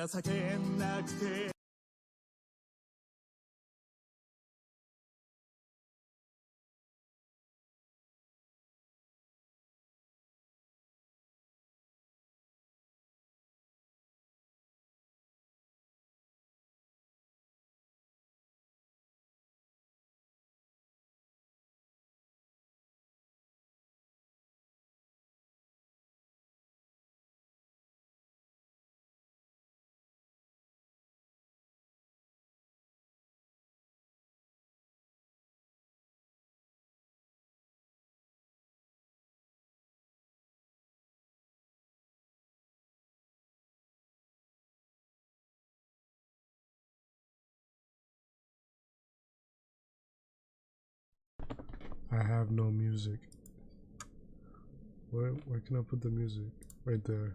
情けなくて I have no music. Where can I put the music? Right there.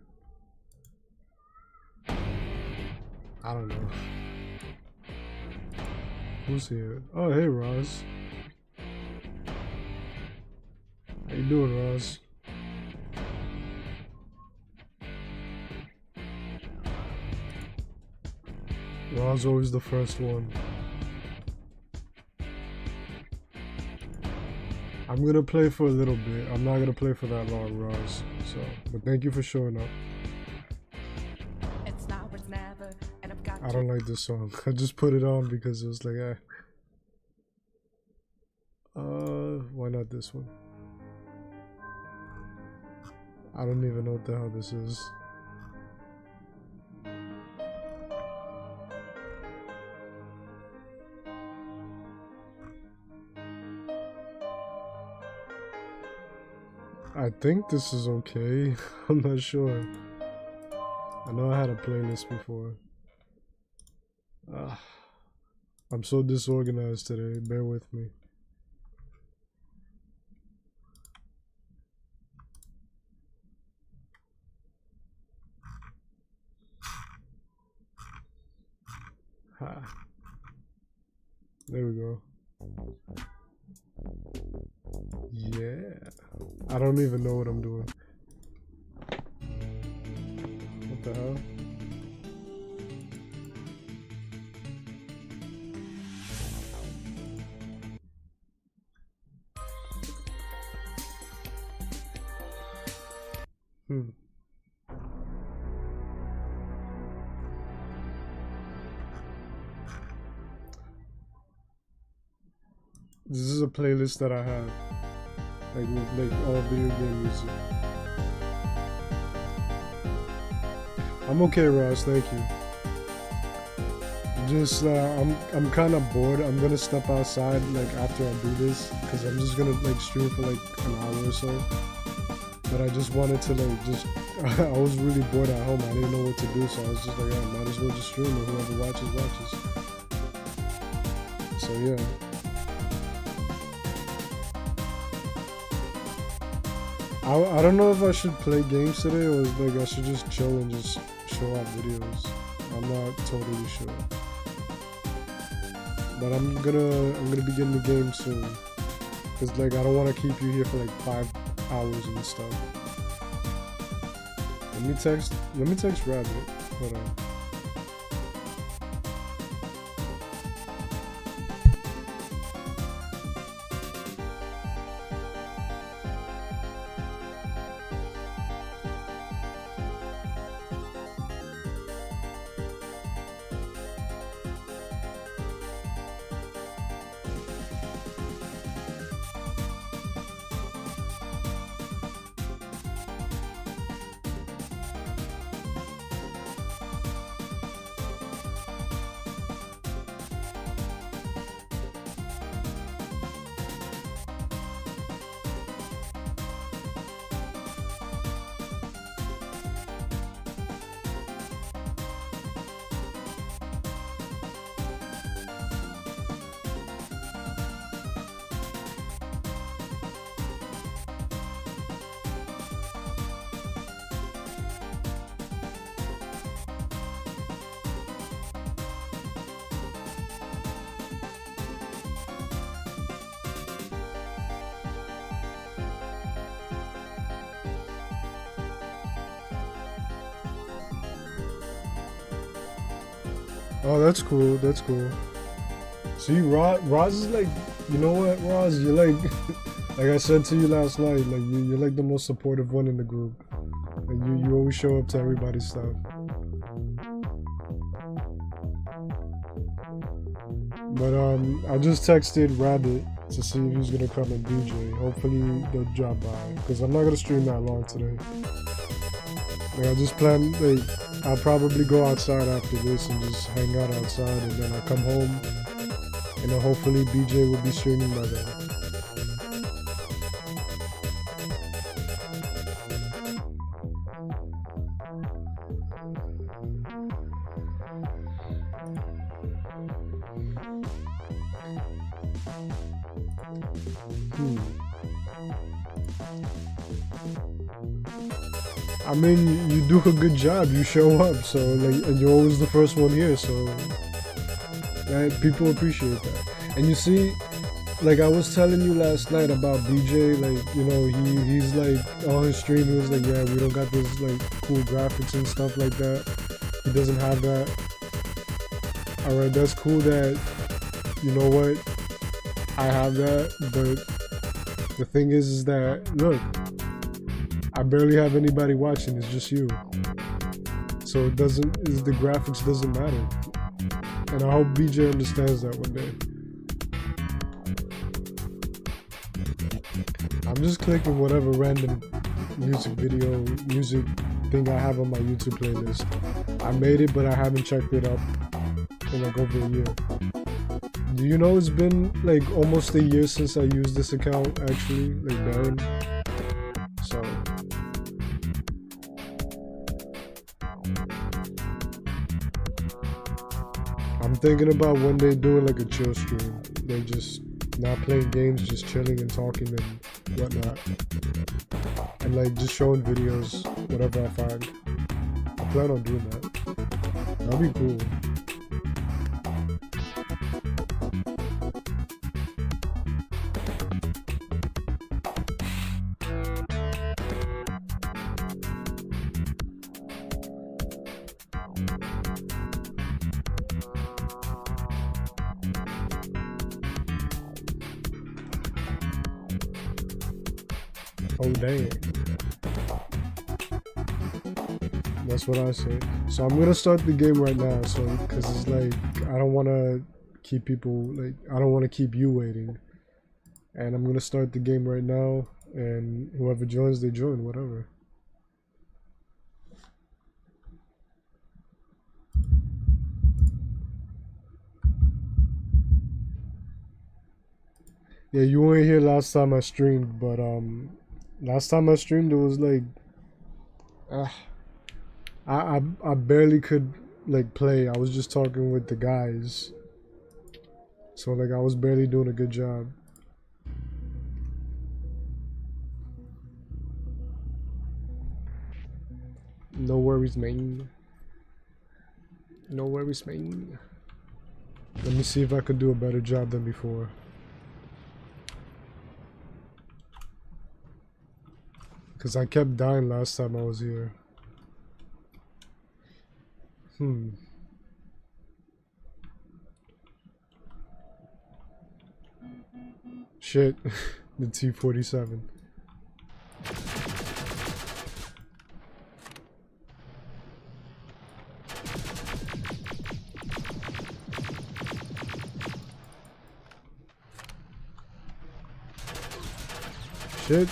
I don't know. Who's here? Oh, hey, Roz. How you doing, Roz? Roz always the first one. I'm gonna play for a little bit. I'm not gonna play for that long, Roz. So, but thank you for showing up. It's now or it's never, and I've got I don't like this song. I just put it on because it was like, eh. Why not this one? I don't even know what the hell this is. I think this is okay. I'm not sure. I know I had a playlist before. I'm so disorganized today. Bear with me. There we go. Yeah. I don't even know what I'm doing. What the hell? This is a playlist that I have, like with all video game music. I'm okay, Ross. Thank you. Just I'm kind of bored. I'm gonna step outside like after I do this because I'm just gonna like stream for like an hour or so. But I just wanted to like just I was really bored at home. I didn't know what to do, so I was just like, yeah, might as well just stream it. Whoever watches, watches. So yeah. I don't know if I should play games today or like I should just chill and just show off videos. I'm not totally sure. But I'm gonna be getting the game soon. Cause like I don't wanna keep you here for like 5 hours and stuff. Let me text Rabbit. Hold on. Oh, that's cool. That's cool. See, Roz is like, you know what, Roz, you're like, like I said to you last night, like you're like the most supportive one in the group. Like you always show up to everybody's stuff. But I just texted Rabbit to see if he's gonna come and DJ. Hopefully they'll drop by, because I'm not gonna stream that long today. Like I just plan, like I'll probably go outside after this and just hang out outside, and then I'll come home, and then hopefully BJ will be streaming by then. I mean, you do a good job. You show up, so like, and you're always the first one here, so people appreciate that. And you see, like I was telling you last night about BJ, like, you know, he's like on his stream, he was like, yeah, we don't got this like cool graphics and stuff like that. He doesn't have that. All right, that's cool that, you know what, I have that, but the thing is that, look, I barely have anybody watching, it's just you. So it doesn't, the graphics doesn't matter. And I hope BJ understands that one day. I'm just clicking whatever random music thing I have on my YouTube playlist. I made it, but I haven't checked it up in like over a year. Do you know it's been like almost a year since I used this account actually, like Baron? So I'm thinking about one day doing like a chill stream, like just not playing games, just chilling and talking and whatnot, and like just showing videos, whatever I find. I plan on doing that. That'd be cool. Oh dang. That's what I say. So I'm gonna start the game right now, so because it's like I don't want to keep people, like I don't want to keep you waiting, and I'm gonna start the game right now, and whoever joins, they join, whatever. Yeah, you weren't here last time I streamed, but last time I streamed it was like I barely could like play. I was just talking with the guys, so like I was barely doing a good job. No worries, man. No worries, man. Let me see if I could do a better job than before. Because I kept dying last time I was here. Shit. The T-47. Shit.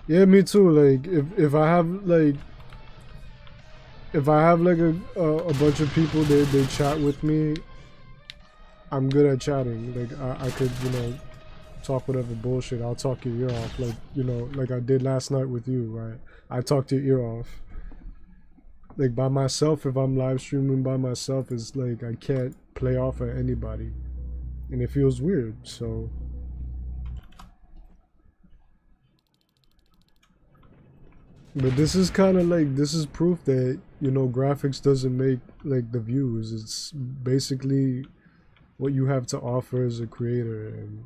Yeah, me too. Like if I have like a bunch of people they chat with me, I'm good at chatting. Like I could, you know, talk whatever bullshit. I'll talk your ear off, like, you know, like I did last night with you, right? I talked your ear off. Like by myself, if I'm live streaming by myself, it's like I can't play off at anybody, and it feels weird. So but this is kind of like, this is proof that, you know, graphics doesn't make like the views. It's basically what you have to offer as a creator. And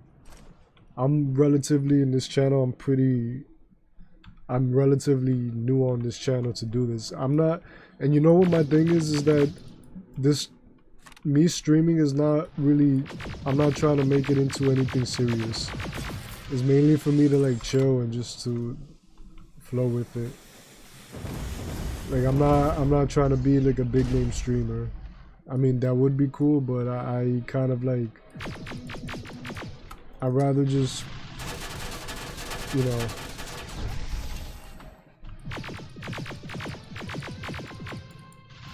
I'm relatively, in this channel, I'm pretty I'm relatively new on this channel to do this. I'm not, and you know what my thing is that this, me streaming is not really, I'm not trying to make it into anything serious. It's mainly for me to like chill and just to flow with it. Like I'm not trying to be like a big name streamer. I mean that would be cool, but I kind of like, I'd rather just, you know,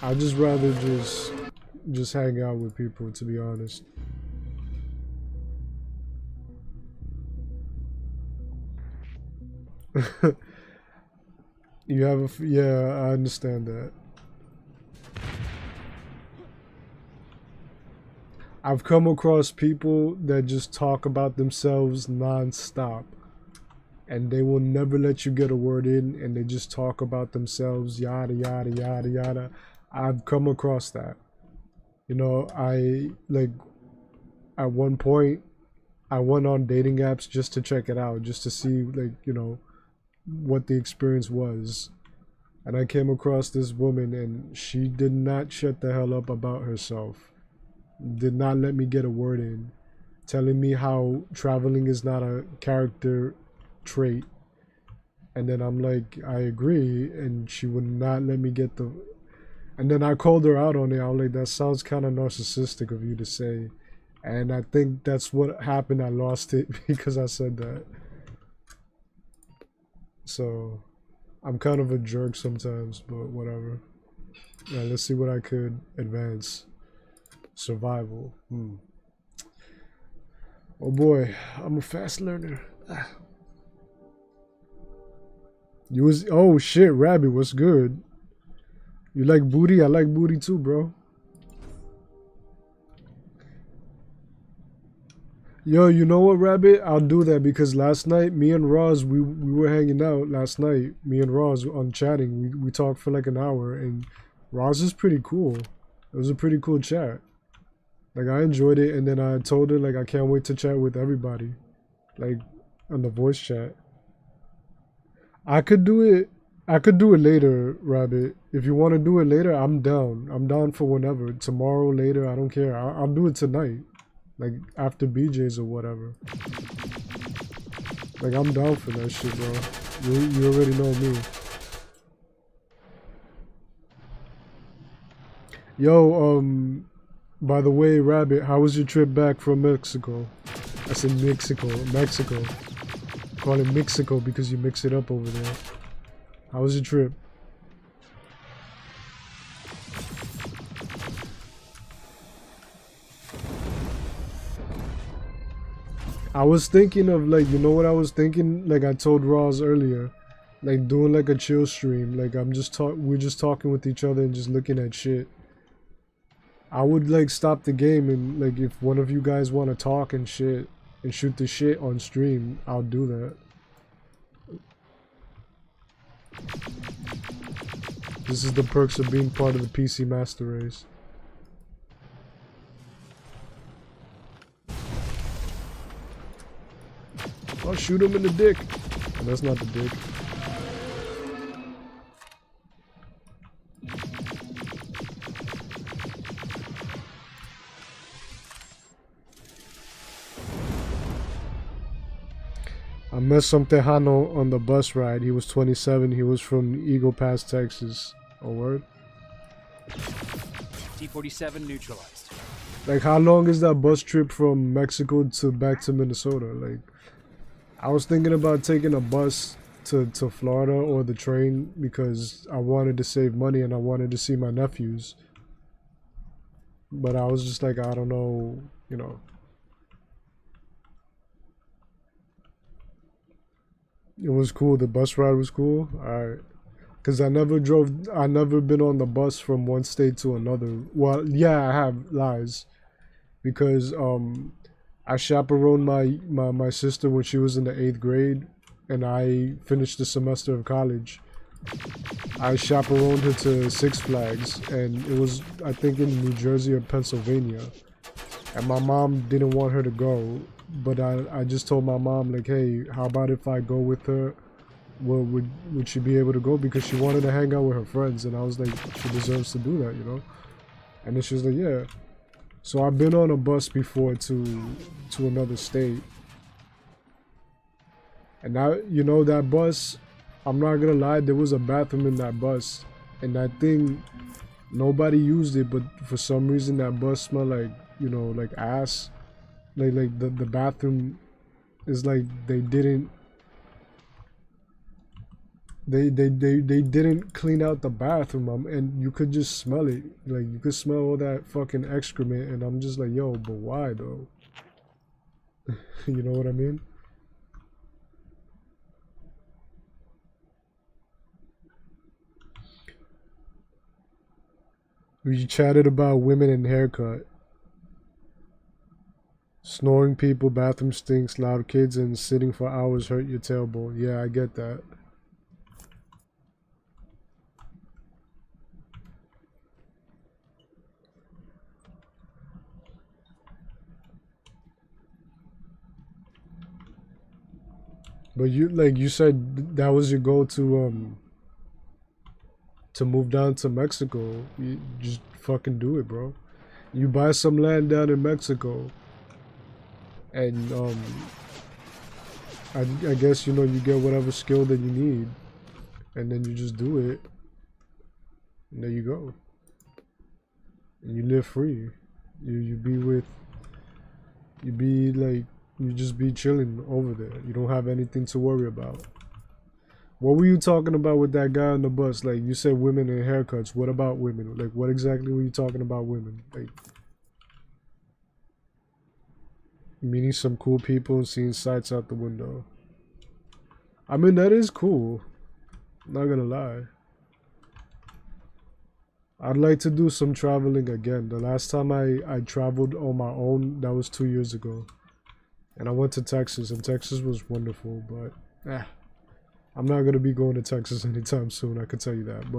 I'd just rather just hang out with people, to be honest. You have a, yeah, I understand that. I've come across people that just talk about themselves non-stop, and they will never let you get a word in, and they just talk about themselves, yada yada yada yada. I've come across that. You know, I like at one point I went on dating apps just to check it out, just to see like, you know, what the experience was. And I came across this woman and she did not shut the hell up about herself. Did not let me get a word in, telling me how traveling is not a character trait. And then I'm like, I agree, and she would not let me get the, and then I called her out on it. I was like, that sounds kind of narcissistic of you to say. And I think that's what happened. I lost it because I said that. So I'm kind of a jerk sometimes, but whatever. Yeah, let's see what I could advance. Survival. Oh boy, I'm a fast learner. You was, oh shit, Rabbit, what's good? You like booty? I like booty too, bro. Yo, you know what, Rabbit? I'll do that because last night, me and Roz, we were hanging out last night. Me and Roz on chatting. We talked for like an hour, and Roz is pretty cool. It was a pretty cool chat. Like, I enjoyed it, and then I told her, like, I can't wait to chat with everybody. Like, on the voice chat. I could do it later, Rabbit. If you want to do it later, I'm down. I'm down for whenever. Tomorrow, later, I don't care. I'll do it tonight. Like, after BJ's or whatever. Like, I'm down for that shit, bro. You already know me. Yo, by the way, Rabbit, how was your trip back from Mexico? I said Mexico. Call it Mexico because you mix it up over there. How was your trip? I was thinking of, like, you know what I was thinking? Like I told Roz earlier, like doing like a chill stream. Like we're just talking with each other and just looking at shit. I would like stop the game and like if one of you guys want to talk and shit and shoot the shit on stream, I'll do that. This is the perks of being part of the PC Master Race. I'll shoot him in the dick. Oh, that's not the dick. I met some Tejano on the bus ride. He was 27. He was from Eagle Pass, Texas. Oh, word? T-47 neutralized. Like, how long is that bus trip from Mexico to back to Minnesota? Like, I was thinking about taking a bus to Florida or the train because I wanted to save money and I wanted to see my nephews. But I was just like, I don't know, you know. It was cool. The bus ride was cool. Alright. Because I never been on the bus from one state to another. Well, yeah, I have, lies. Because I chaperoned my sister when she was in the 8th grade, and I finished the semester of college. I chaperoned her to Six Flags, and it was, I think, in New Jersey or Pennsylvania. And my mom didn't want her to go, but I just told my mom, like, hey, how about if I go with her well, would she be able to go? Because she wanted to hang out with her friends, and I was like, she deserves to do that, you know? And then she was like, yeah. So I've been on a bus before to another state. And now, you know, that bus, I'm not gonna lie, there was a bathroom in that bus. And that thing, nobody used it, but for some reason that bus smelled like, you know, like ass. Like the bathroom is like they didn't they didn't clean out the bathroom, and you could just smell it. Like you could smell all that fucking excrement, and I'm just like, yo, but why though? You know what I mean? We chatted about women and haircut. Snoring people, bathroom stinks, loud kids, and sitting for hours hurt your tailbone. Yeah, I get that. But you, like you said, that was your goal to move down to Mexico. You just fucking do it, bro. You buy some land down in Mexico, and I guess, you know, you get whatever skill that you need, and then you just do it, and there you go. And you live free. You be with, you be like, you just be chilling over there. You don't have anything to worry about. What were you talking about with that guy on the bus? Like, you said women and haircuts. What about women? Like, what exactly were you talking about women? Like, meeting some cool people and seeing sights out the window. I mean, that is cool. I'm not gonna lie. I'd like to do some traveling again. The last time I traveled on my own, that was 2 years ago. And I went to Texas, and Texas was wonderful, but I'm not gonna be going to Texas anytime soon, I can tell you that.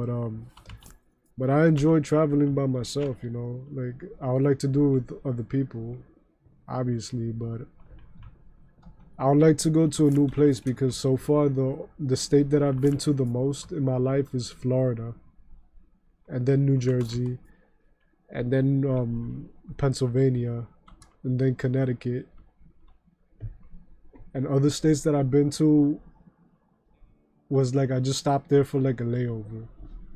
But I enjoy traveling by myself, you know. Like, I would like to do it with other people, obviously, but I would like to go to a new place, because so far the state that I've been to the most in my life is Florida, and then New Jersey, and then Pennsylvania, and then Connecticut. And other states that I've been to was like, I just stopped there for like a layover.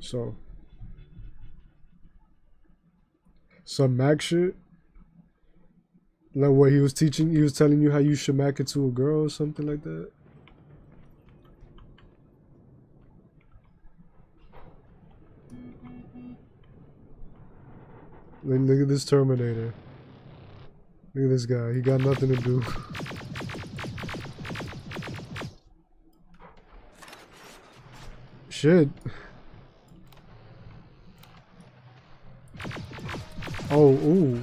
So some Mac shit. Like what he was teaching, he was telling you how you should Mac it to a girl or something like that. Like, look at this Terminator. Look at this guy. He got nothing to do. Shit. Oh, ooh.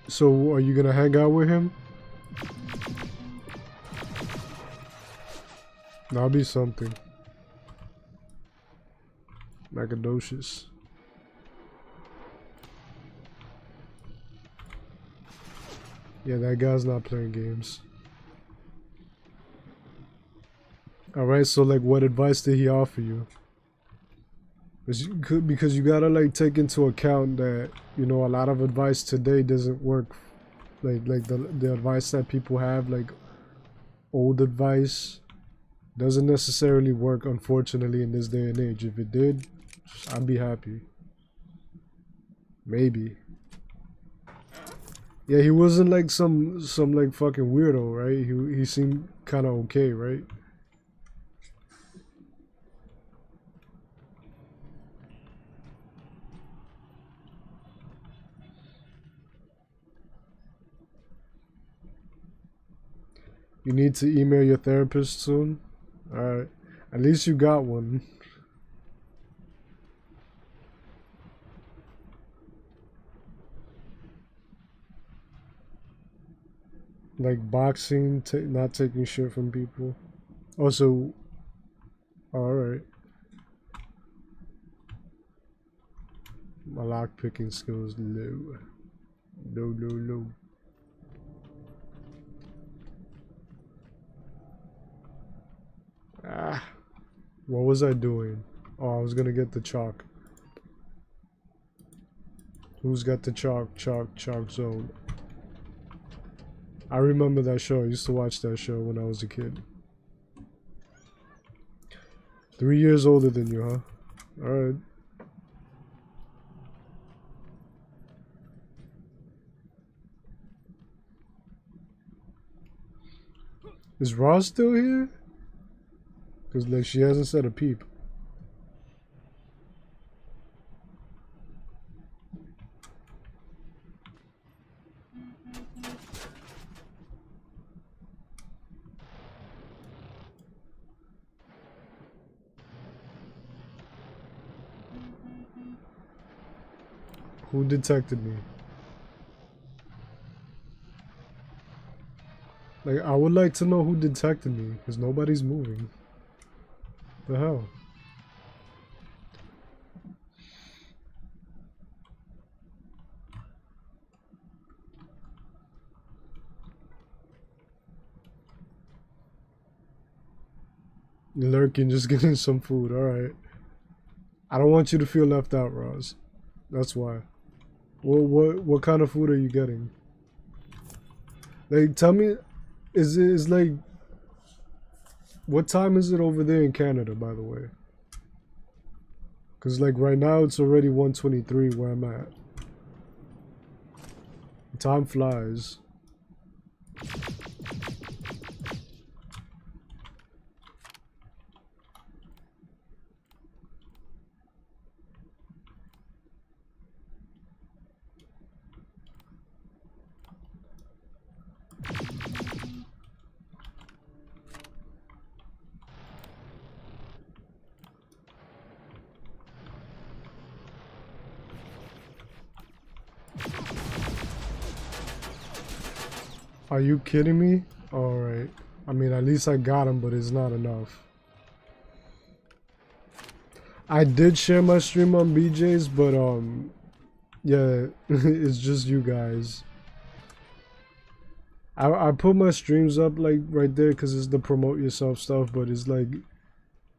So, are you gonna hang out with him? That'll be something. Macadocious. Yeah, that guy's not playing games. Alright, so like, what advice did he offer you? Because you gotta like take into account that, you know, a lot of advice today doesn't work. Like the advice that people have, like old advice, doesn't necessarily work, unfortunately, in this day and age. If it did, I'd be happy. Maybe. Yeah, he wasn't like some like fucking weirdo, right? He seemed kind of okay, right? You need to email your therapist soon? Alright. At least you got one. Like boxing, not taking shit from people. Also, alright. My lock picking skills low. Low. Ah, what was I doing? Oh, I was gonna get the chalk. Who's got the chalk zone? I remember that show. I used to watch that show when I was a kid. 3 years older than you, huh? Alright. Is Ross still here? Because, like, she hasn't said a peep. Who detected me? Like, I would like to know who detected me, because nobody's moving. The hell? Lurking, just getting some food, alright. I don't want you to feel left out, Roz. That's why. What kind of food are you getting? Like, tell me, is like, what time is it over there in Canada, by the way? Because, like, right now it's already 1:23 where I'm at. Time flies. Are you kidding me? Alright. I mean, at least I got him, but it's not enough. I did share my stream on BJ's, but, yeah, it's just you guys. I put my streams up, like, right there because it's the promote yourself stuff, but it's like,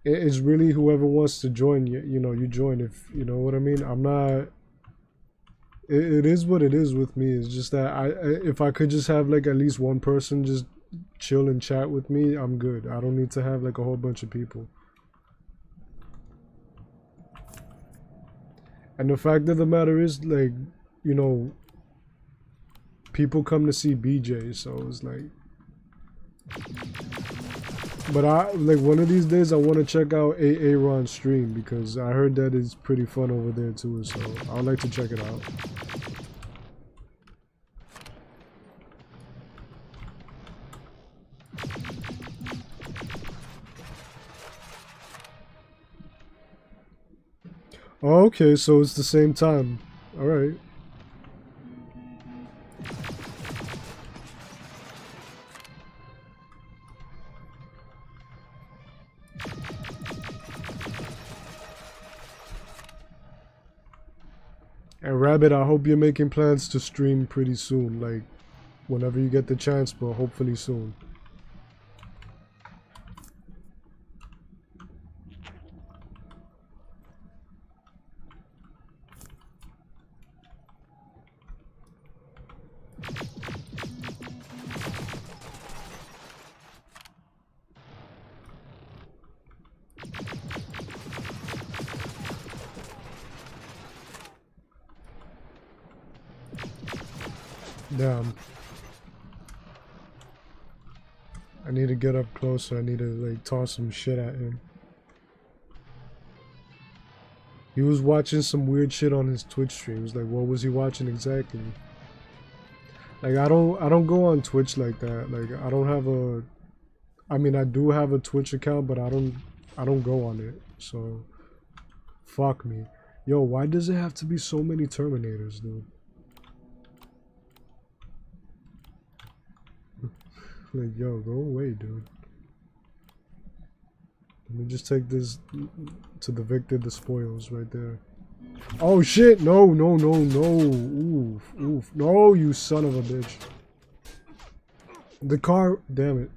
it's really whoever wants to join, you know, you join if, you know what I mean? I'm not... It is what it is with me. It's just that if I could just have like at least one person just chill and chat with me, I'm good. I don't need to have like a whole bunch of people. And the fact of the matter is, like, you know, people come to see BJ, so it's like... But like, one of these days I want to check out Aaron's stream because I heard that it's pretty fun over there too, so I'd like to check it out. Oh, okay, so it's the same time. Alright. And Rabbit, I hope you're making plans to stream pretty soon, like whenever you get the chance, but hopefully soon. Damn. I need to get up closer. I need to like toss some shit at him. He was watching some weird shit on his Twitch streams. Like, what was he watching exactly? Like, I don't go on Twitch like that. Like, I don't have a... I mean, I do have a Twitch account, but I don't go on it. So, fuck me. Yo, why does it have to be so many Terminators, dude? Like, yo, go away, dude. Let me just take this to the victor, the spoils right there. Oh shit! No, no, no, no! Oof, oof! No, you son of a bitch! The car, damn it!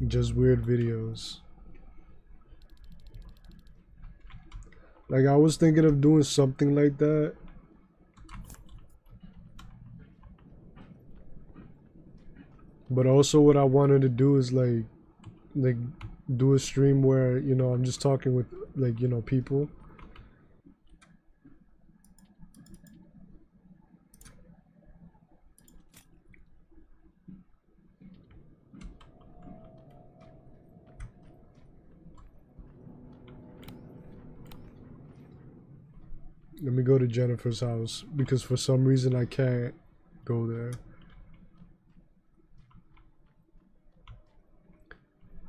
Just weird videos. Like I was thinking of doing something like that. But also what I wanted to do is like do a stream where, you know, I'm just talking with like, you know, people. Let me go to Jennifer's house because for some reason I can't go there.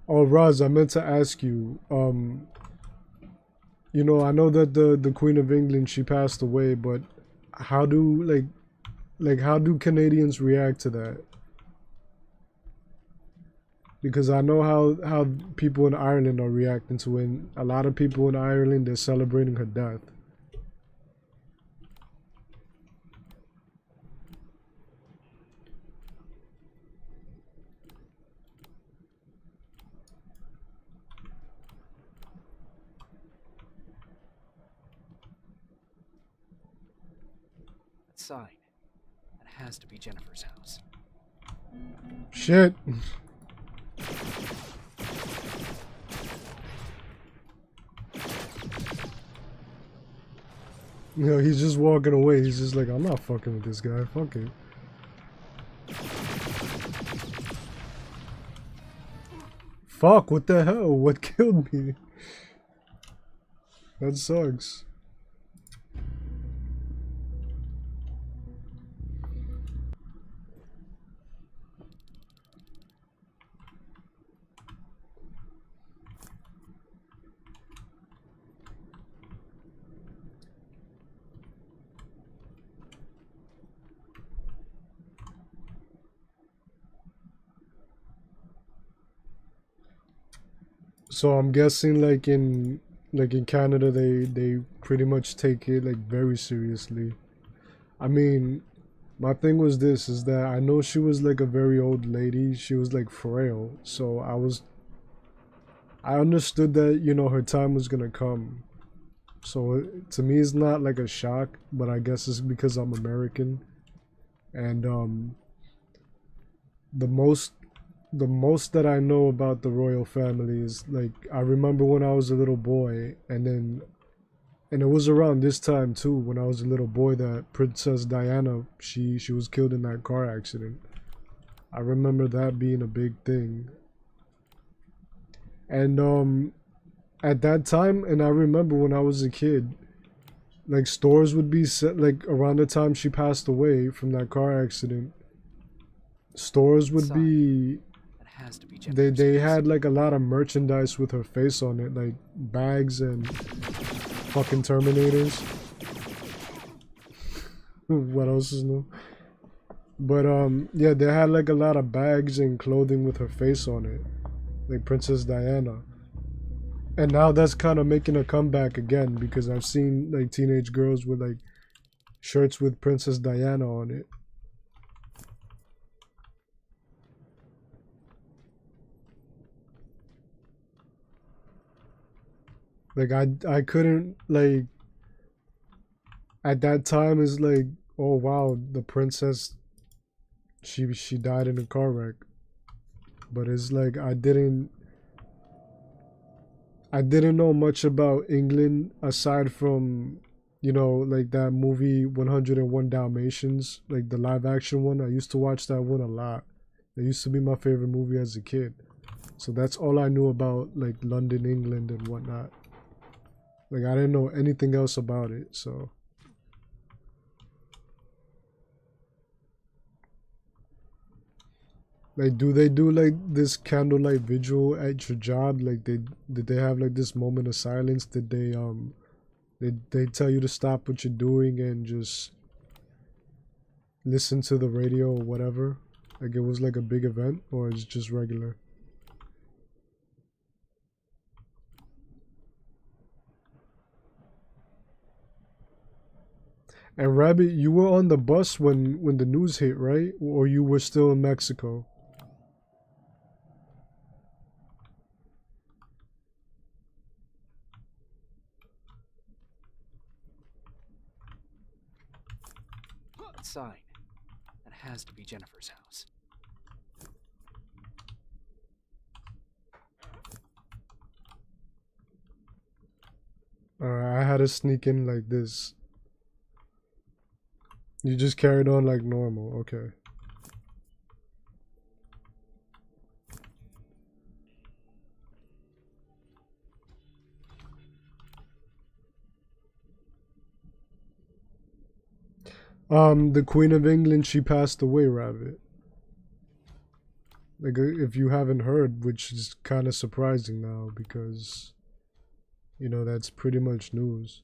Oh, Roz, I meant to ask you, you know, I know that the Queen of England, she passed away, but how do like how do Canadians react to that? Because I know how people in Ireland are reacting to it. A lot of people in Ireland, they're celebrating her death. That sign. That has to be Jennifer's house. Shit. You know, he's just walking away. He's just like, I'm not fucking with this guy. Fuck it. Fuck, what the hell? What killed me? That sucks. So I'm guessing like in Canada they pretty much take it like very seriously. I mean, my thing was this is that I know she was like a very old lady. She was like frail. So I understood that, you know, her time was gonna come. So to me it's not like a shock, but I guess it's because I'm American. And the most the most that I know about the royal family is like I remember when I was a little boy, and it was around this time too when I was a little boy that Princess Diana she was killed in that car accident. I remember that being a big thing. And at that time, and I remember when I was a kid, like stores would be set like around the time she passed away from that car accident. Stores would be That has to be they Jennifer's they house. had like a lot of merchandise with her face on it, like bags and fucking Terminators. What else is new? But yeah, they had like a lot of bags and clothing with her face on it, like Princess Diana. And now that's kind of making a comeback again because I've seen like teenage girls with like shirts with Princess Diana on it. Like I couldn't like at that time is like, oh wow, the princess she died in a car wreck. But it's like I didn't know much about England aside from, you know, like that movie 101 Dalmatians, like the live action one. I used to watch that one a lot. It used to be my favorite movie as a kid. So that's all I knew about like London, England and whatnot. Like I didn't know anything else about it, so like do they do like this candlelight vigil at your job? Like did they have like this moment of silence? Did they They tell you to stop what you're doing and just listen to the radio or whatever. Like it was like a big event, or it's just regular. And Rabbit, you were on the bus when the news hit, right? Or you were still in Mexico? That sign. That has to be Jennifer's house. Alright, I had to sneak in like this. You just carried on like normal, okay. The Queen of England, she passed away, Rabbit. Like, if you haven't heard, which is kind of surprising now because, you know, that's pretty much news.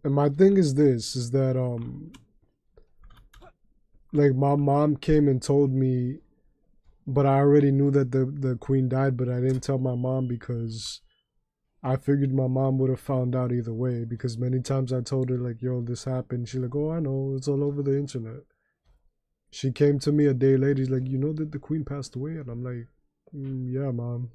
And my thing is this, is that, like, my mom came and told me, but I already knew that the Queen died, but I didn't tell my mom because I figured my mom would have found out either way, because many times I told her, like, yo, this happened. She's like, oh, I know, it's all over the internet. She came to me a day later, she's like, you know that the Queen passed away? And I'm like, yeah, Mom.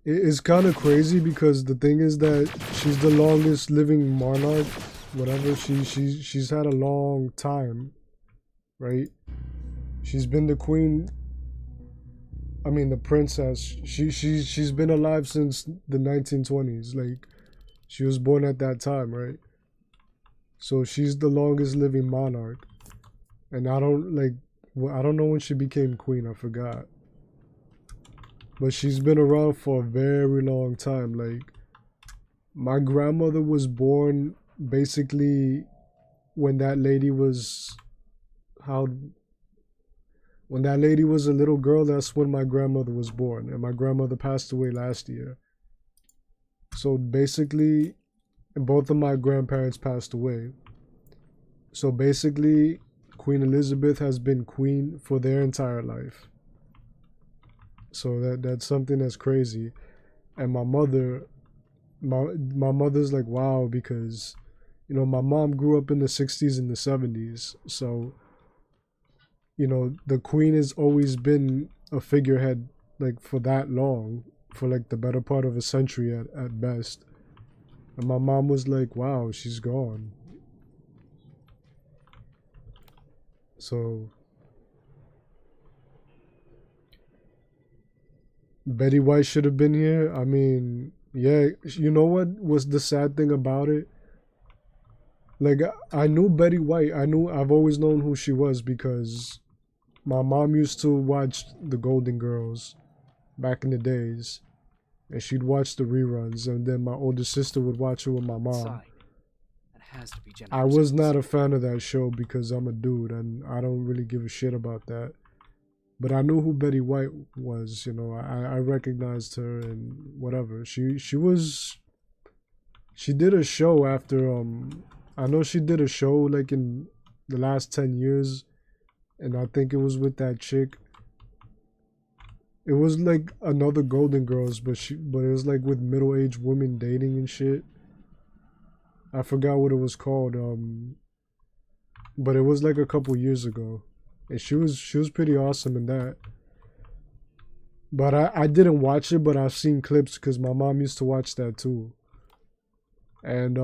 It's kind of crazy because the thing is that she's the longest living monarch, whatever. She's had a long time, right? She's been the queen. I mean, the princess. She's been alive since the 1920s. Like, she was born at that time, right? So she's the longest living monarch, and I don't know when she became queen. I forgot. But she's been around for a very long time. Like, my grandmother was born basically when that lady was when that lady was a little girl. That's when my grandmother was born, and my grandmother passed away last year. So basically, both of my grandparents passed away. So basically, Queen Elizabeth has been queen for their entire life. So that's something that's crazy. And my mother's like, wow, because, you know, my mom grew up in the 60s and the 70s. So, you know, the queen has always been a figurehead, like, for that long, for like the better part of a century at best. And my mom was like, wow, she's gone. So Betty White should have been here. I mean, yeah, you know what was the sad thing about it? Like, I knew Betty White. I've always known who she was because my mom used to watch the Golden Girls back in the days. And she'd watch the reruns, and then my older sister would watch it with my mom. Sign. That has to be Jennifer's I was house. not a fan of that show because I'm a dude and I don't really give a shit about that. But I knew who Betty White was, you know. I recognized her and whatever. She did a show after I know she did a show like in the last 10 years, and I think it was with that chick. It was like another Golden Girls, but it was like with middle-aged women dating and shit. I forgot what it was called, but it was like a couple years ago. And she was pretty awesome in that. But I didn't watch it, but I've seen clips because my mom used to watch that too. And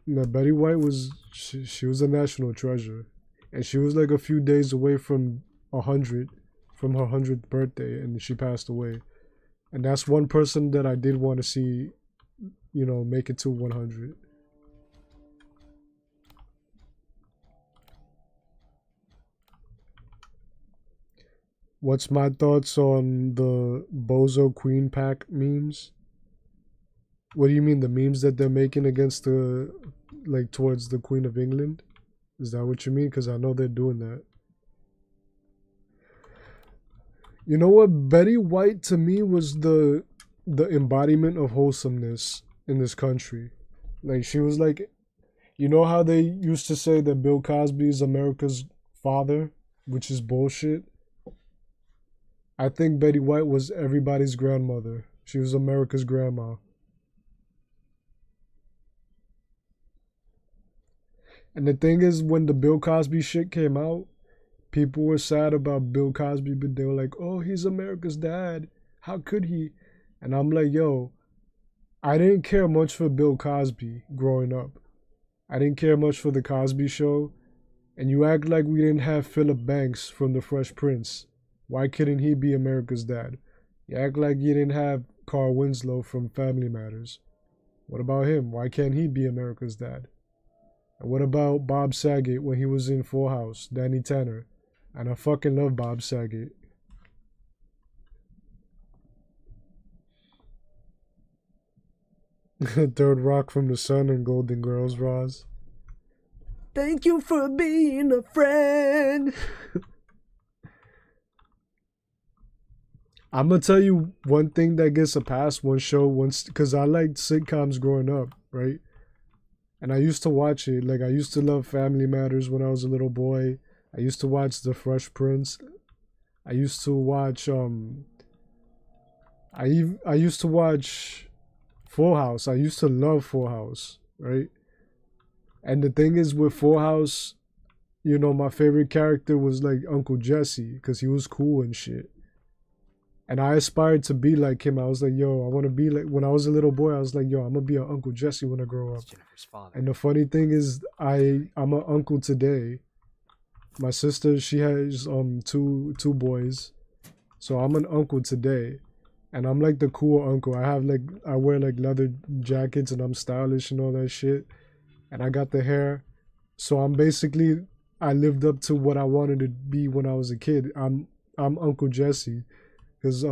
Betty White was she was a national treasure, and she was like a few days away from 100, from her 100th birthday, and she passed away. And that's one person that I did want to see, you know, make it to 100. What's my thoughts on the Bozo Queen Pack memes? What do you mean, the memes that they're making against like towards the Queen of England? Is that what you mean? Because I know they're doing that. You know what? Betty White to me was the embodiment of wholesomeness in this country. Like she was like, you know how they used to say that Bill Cosby is America's father, which is bullshit. I think Betty White was everybody's grandmother. She was America's grandma. And the thing is, when the Bill Cosby shit came out, people were sad about Bill Cosby, but they were like, oh, he's America's dad. How could he? And I'm like, yo, I didn't care much for Bill Cosby growing up. I didn't care much for the Cosby Show. And you act like we didn't have Philip Banks from The Fresh Prince. Why couldn't he be America's dad? You act like you didn't have Carl Winslow from Family Matters. What about him? Why can't he be America's dad? And what about Bob Saget when he was in Full House? Danny Tanner. And I fucking love Bob Saget. Third Rock from the Sun and Golden Girls, Roz. Thank you for being a friend. I'm gonna tell you one thing that gets a pass, one show, once, because I liked sitcoms growing up, right? And I used to watch it. Like, I used to love Family Matters when I was a little boy. I used to watch The Fresh Prince. I used to watch I used to watch Full House. I used to love Full House, right? And the thing is with Full House, you know, my favorite character was like Uncle Jesse because he was cool and shit. And I aspired to be like him. I was like, yo, I want to be like, when I was a little boy, I was like, yo, I'm going to be an Uncle Jesse when I grow up. Jennifer's father. And the funny thing is, I'm an uncle today. My sister, she has two boys. So I'm an uncle today. And I'm like the cool uncle. I wear like leather jackets and I'm stylish and all that shit. And I got the hair. So I'm basically, I lived up to what I wanted to be when I was a kid. I'm Uncle Jesse. Because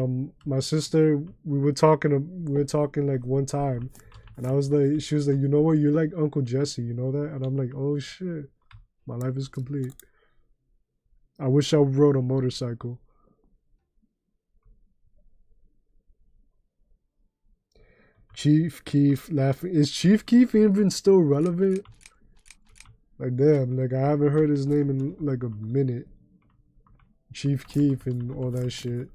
my sister, we were talking like one time, and she was like, you know what, you're like Uncle Jesse, you know that? And I'm like, oh shit, my life is complete. I wish I rode a motorcycle. Chief Keef laughing. Is Chief Keef even still relevant? Like damn, like I haven't heard his name in like a minute. Chief Keef and all that shit.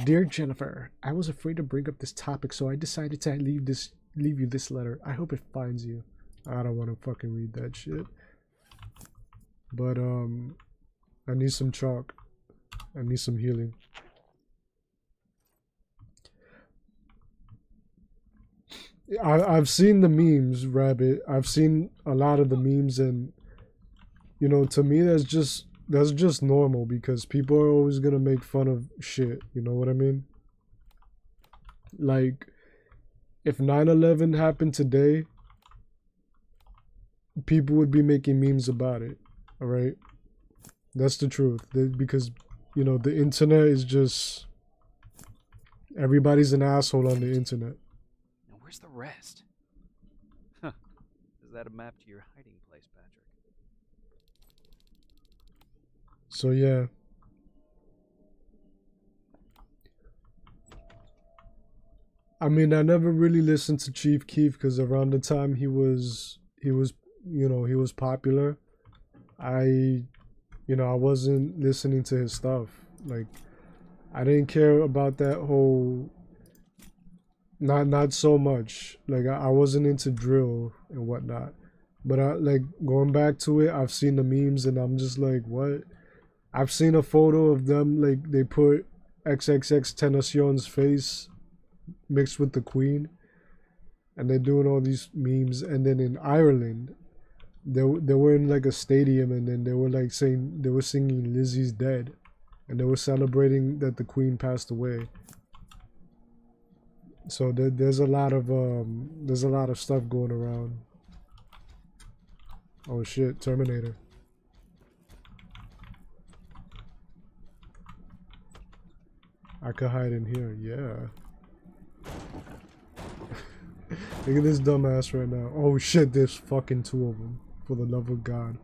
Dear Jennifer, I was afraid to bring up this topic, so I decided to leave you this letter. I hope it finds you. I don't want to fucking read that shit. But I need some chalk. I need some healing. I've seen the memes, Rabbit. I've seen a lot of the memes, and you know, to me that's just normal because people are always gonna make fun of shit, you know what I mean? Like, if 9/11 happened today, people would be making memes about it, alright? That's the truth. Because, you know, the internet is just... Everybody's an asshole on the internet. Now where's the rest? Huh. Is that a map to your hiding place, Patrick? So yeah. I mean, I never really listened to Chief Keef because around the time he was popular, I wasn't listening to his stuff. Like, I didn't care about that whole, not so much. Like, I wasn't into drill and whatnot. But like going back to it, I've seen the memes and I'm just like, what? I've seen a photo of them, like they put XXX Tenacion's face mixed with the Queen, and they're doing all these memes. And then in Ireland, they were in like a stadium, and then they were singing Lizzie's Dead, and they were celebrating that the Queen passed away. So there's a lot of stuff going around. Oh shit, Terminator. I could hide in here, yeah. Look at this dumbass right now. Oh shit, there's fucking two of them. For the love of God.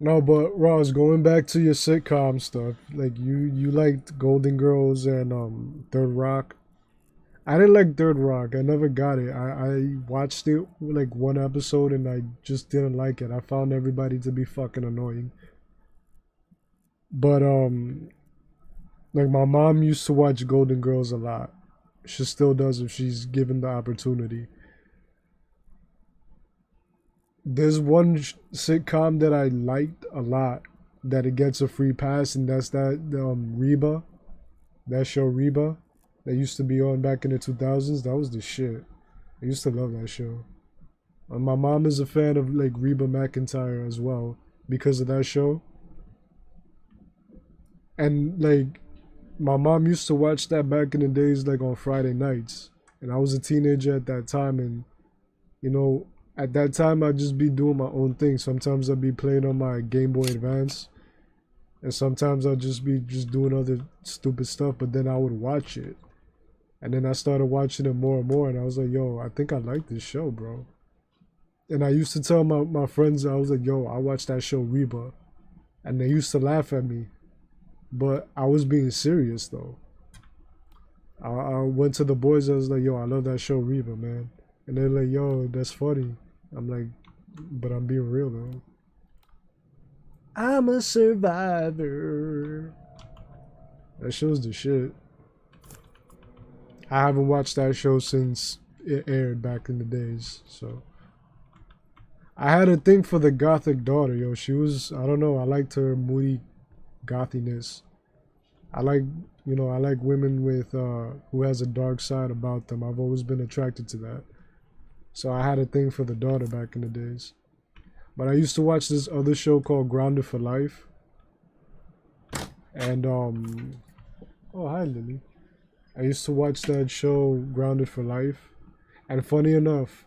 No, but Ross, going back to your sitcom stuff, like you liked Golden Girls and Third Rock. I didn't like Third Rock. I never got it. I watched it like one episode and I just didn't like it. I found everybody to be fucking annoying. But like my mom used to watch Golden Girls a lot. She still does if she's given the opportunity. There's one sitcom that I liked a lot that it gets a free pass, and that's that Reba, that show Reba, that used to be on back in the 2000s. That was the shit. I used to love that show. My mom is a fan of like Reba McEntire as well because of that show. And like my mom used to watch that back in the days, like on Friday nights. And I was a teenager at that time, and you know, at that time I'd just be doing my own thing. Sometimes I'd be playing on my Game Boy Advance, and sometimes I'd just be just doing other stupid stuff. But then I would watch it, and then I started watching it more and more, and I was like, yo, I think I like this show, bro. And I used to tell my friends, I was like, yo, I watched that show Reba, and they used to laugh at me. But I was being serious though. I went to the boys. I was like, "Yo, I love that show, Reba, man." And they're like, "Yo, that's funny." I'm like, "But I'm being real though. I'm a survivor." That show's the shit. I haven't watched that show since it aired back in the days. So I had a thing for the gothic daughter, yo. She was, I don't know. I liked her moody gothiness. I like, you know, I like women with who has a dark side about them. I've always been attracted to that. So I had a thing for the daughter back in the days. But I used to watch this other show called Grounded for Life. And oh, hi Lily. I used to watch that show Grounded for Life. And funny enough,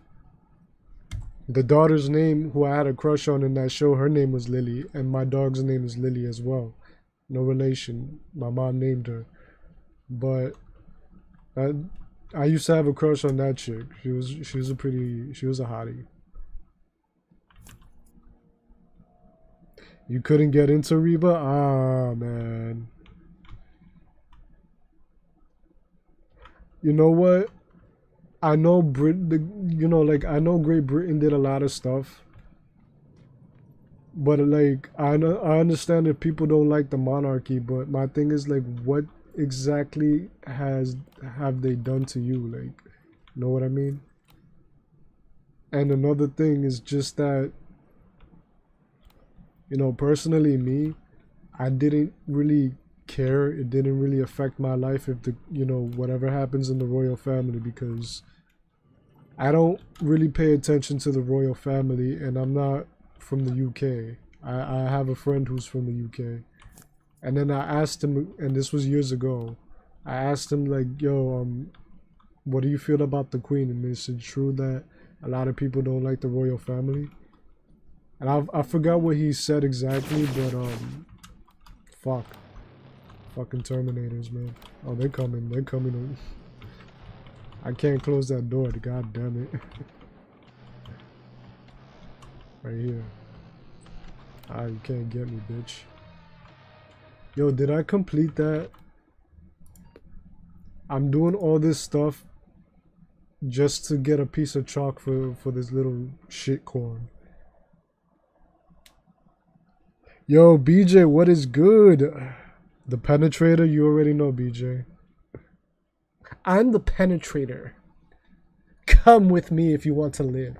the daughter's name, who I had a crush on in that show, her name was Lily, and my dog's name is Lily as well. No relation. My mom named her. But I used to have a crush on that chick. She was a hottie. You couldn't get into Reba? Ah, man. You know what? I know I know Great Britain did a lot of stuff. But like I understand if people don't like the monarchy, but my thing is like, what exactly have they done to you? Like, know what I mean? And another thing is just that, you know, personally me, I didn't really care. It didn't really affect my life if whatever happens in the royal family, because I don't really pay attention to the royal family, and I'm not from the UK. I have a friend who's from the UK. And then I asked him, and this was years ago, I asked him like, yo, what do you feel about the Queen? And is it true that a lot of people don't like the royal family? And I forgot what he said exactly, but fucking Terminators, man. Oh, they're coming. I can't close that door, god damn it. Right here. Ah, you can't get me, bitch. Yo, did I complete that? I'm doing all this stuff just to get a piece of chalk for this little shit corn. Yo, BJ, what is good? The Penetrator, you already know, BJ. I'm the Penetrator. Come with me if you want to live.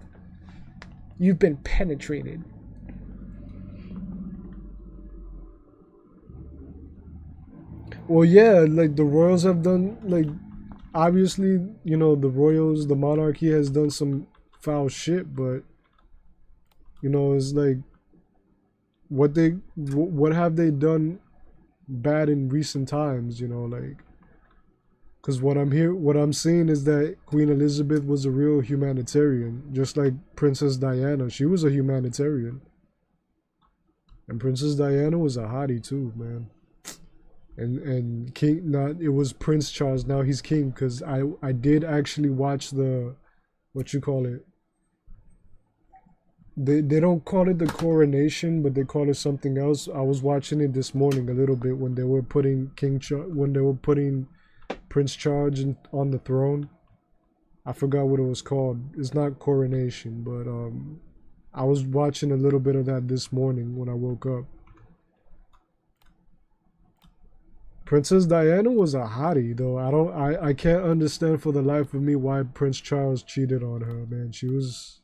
You've been penetrated. Well, yeah, like the royals have done, like, obviously, you know, the royals, the monarchy has done some foul shit, but, you know, it's like, what have they done bad in recent times, you know, like, because what I'm seeing is that Queen Elizabeth was a real humanitarian, just like Princess Diana. She was a humanitarian. And Princess Diana was a hottie too, man. And King, not, it was Prince Charles, now he's king, because I did actually watch the, what you call it, They don't call it the coronation, but they call it something else. I was watching it this morning a little bit when they were putting when they were putting Prince Charles on the throne. I forgot what it was called. It's not coronation, but I was watching a little bit of that this morning when I woke up. Princess Diana was a hottie though. I can't understand for the life of me why Prince Charles cheated on her, man. She was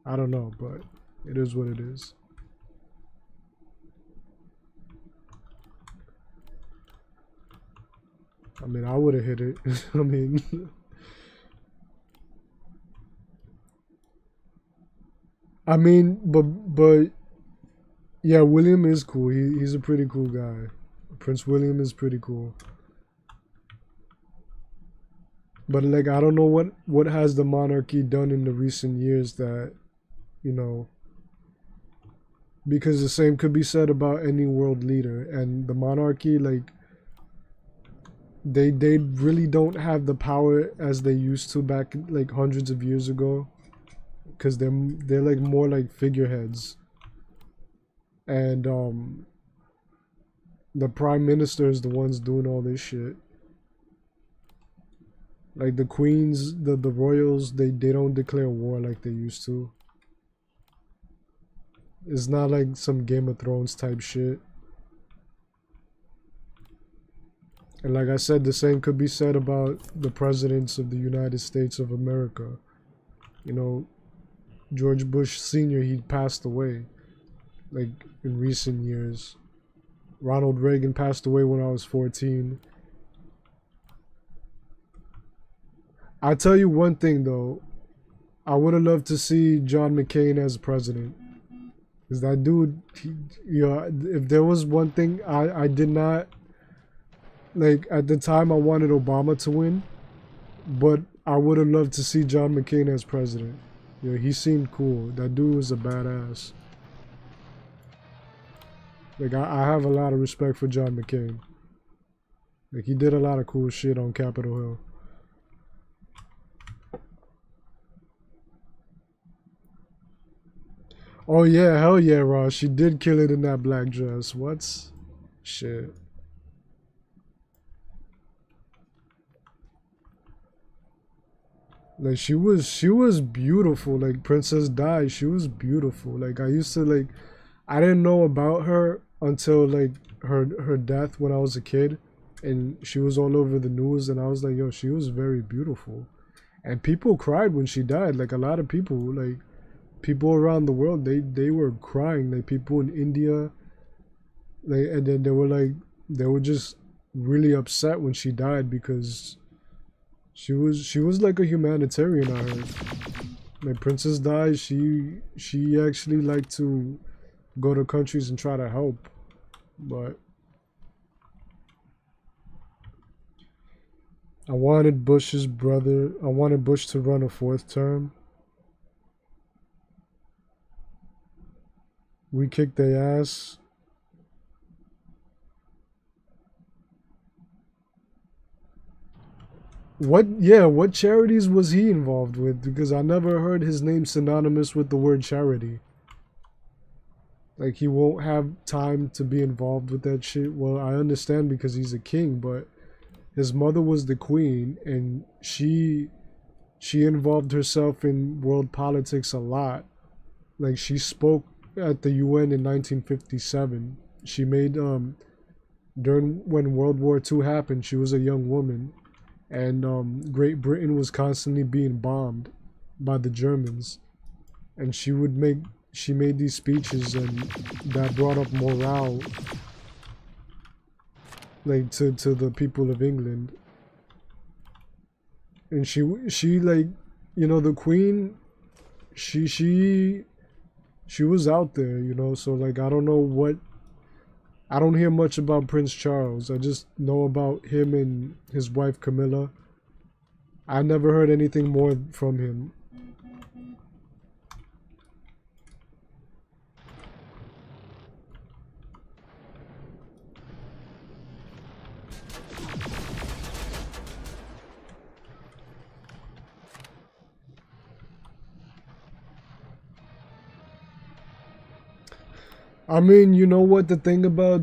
I don't know, but it is what it is. I mean, I would have hit it. I mean, but yeah, William is cool. He's a pretty cool guy. Prince William is pretty cool. But like, I don't know what has the monarchy done in the recent years that, you know, because the same could be said about any world leader, and the monarchy, like, they really don't have the power as they used to back like hundreds of years ago, because they're like more like figureheads, and the prime minister is the ones doing all this shit. Like the queens, the royals, they don't declare war like they used to. It's not like some Game of Thrones type shit. And like I said, the same could be said about the presidents of the United States of America. You know, George Bush Sr., he passed away, like, in recent years. Ronald Reagan passed away when I was 14. I tell you one thing, though. I would have loved to see John McCain as president. Because that dude, you know, if there was one thing I did not... Like, at the time, I wanted Obama to win, but I would have loved to see John McCain as president. You know, he seemed cool. That dude was a badass. Like, I have a lot of respect for John McCain. Like, he did a lot of cool shit on Capitol Hill. Oh yeah, hell yeah, Ross. She did kill it in that black dress. What? Shit. Like she was beautiful. Like Princess Di, she was beautiful. Like I used to like, I didn't know about her until like her death when I was a kid, and she was all over the news, and I was like, yo, she was very beautiful, and people cried when she died. Like a lot of people, like people around the world, they were crying. Like people in India, like, and then they were just really upset when she died because she was like a humanitarian, I heard. Like Princess Di, she actually liked to go to countries and try to help. But I wanted Bush to run a fourth term. We kicked their ass. What charities was he involved with? Because I never heard his name synonymous with the word charity. Like he won't have time to be involved with that shit. Well, I understand because he's a king, but his mother was the queen, and she involved herself in world politics a lot. Like she spoke at the UN in 1957. She made during when World War II happened, she was a young woman, and Great Britain was constantly being bombed by the Germans, and she made these speeches, and that brought up morale, like to the people of England. And she like, you know, the queen, she was out there, you know. So like I don't hear much about Prince Charles. I just know about him and his wife Camilla. I never heard anything more from him. I mean, you know what the thing about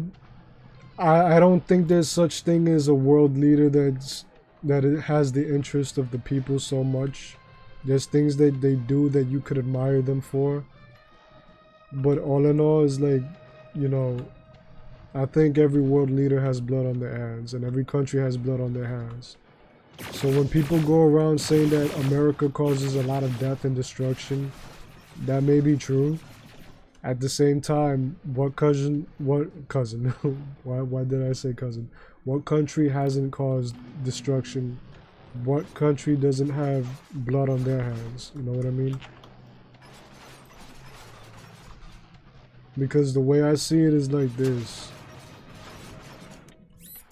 I don't think there's such thing as a world leader that it has the interest of the people so much. There's things that they do that you could admire them for. But all in all is like, you know, I think every world leader has blood on their hands and every country has blood on their hands. So when people go around saying that America causes a lot of death and destruction, that may be true. At the same time, what cousin, why did I say cousin? What country hasn't caused destruction? What country doesn't have blood on their hands? You know what I mean? Because the way I see it is like this.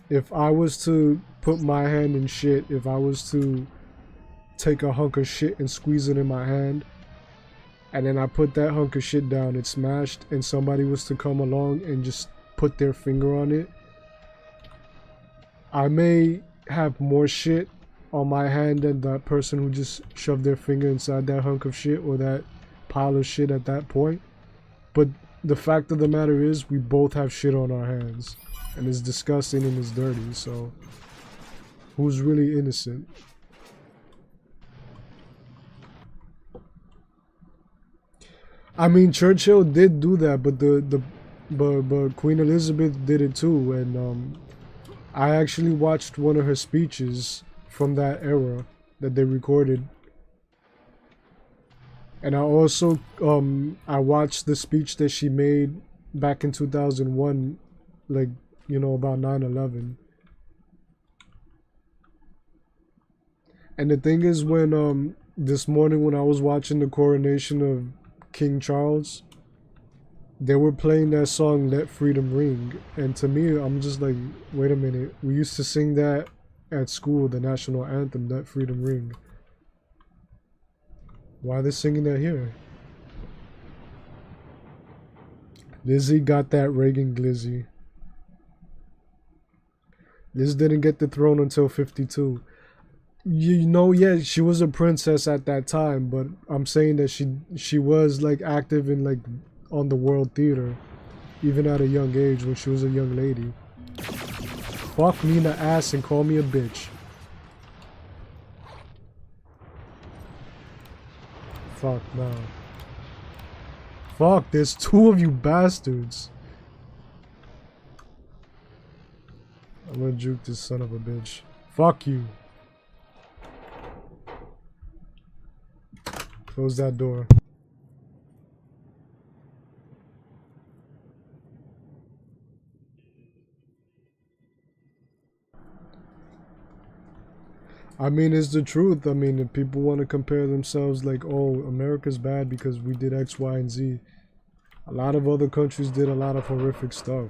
If I was to put my hand in shit, if I was to take a hunk of shit and squeeze it in my hand, and then I put that hunk of shit down, it smashed, and somebody was to come along and just put their finger on it, I may have more shit on my hand than that person who just shoved their finger inside that hunk of shit or that pile of shit at that point. But the fact of the matter is, we both have shit on our hands. And it's disgusting and it's dirty, so who's really innocent? I mean, Churchill did do that, but Queen Elizabeth did it too, and I actually watched one of her speeches from that era that they recorded, and I also I watched the speech that she made back in 2001, like, you know, about 9/11. And the thing is, when this morning when I was watching the coronation of King Charles, they were playing that song Let Freedom Ring, and to me, I'm just like, wait a minute, we used to sing that at school, the national anthem, Let Freedom Ring. Why are they singing that here? Lizzie got that Reagan glizzy. Liz didn't get the throne until 52. You know, yeah, she was a princess at that time, but I'm saying that she was like active in like on the world theater, even at a young age when she was a young lady. Fuck me in the ass and call me a bitch. Fuck no. Fuck, there's two of you bastards. I'm gonna juke this son of a bitch. Fuck you. Close that door. I mean, it's the truth. I mean, if people want to compare themselves like, oh, America's bad because we did X, Y, and Z. A lot of other countries did a lot of horrific stuff.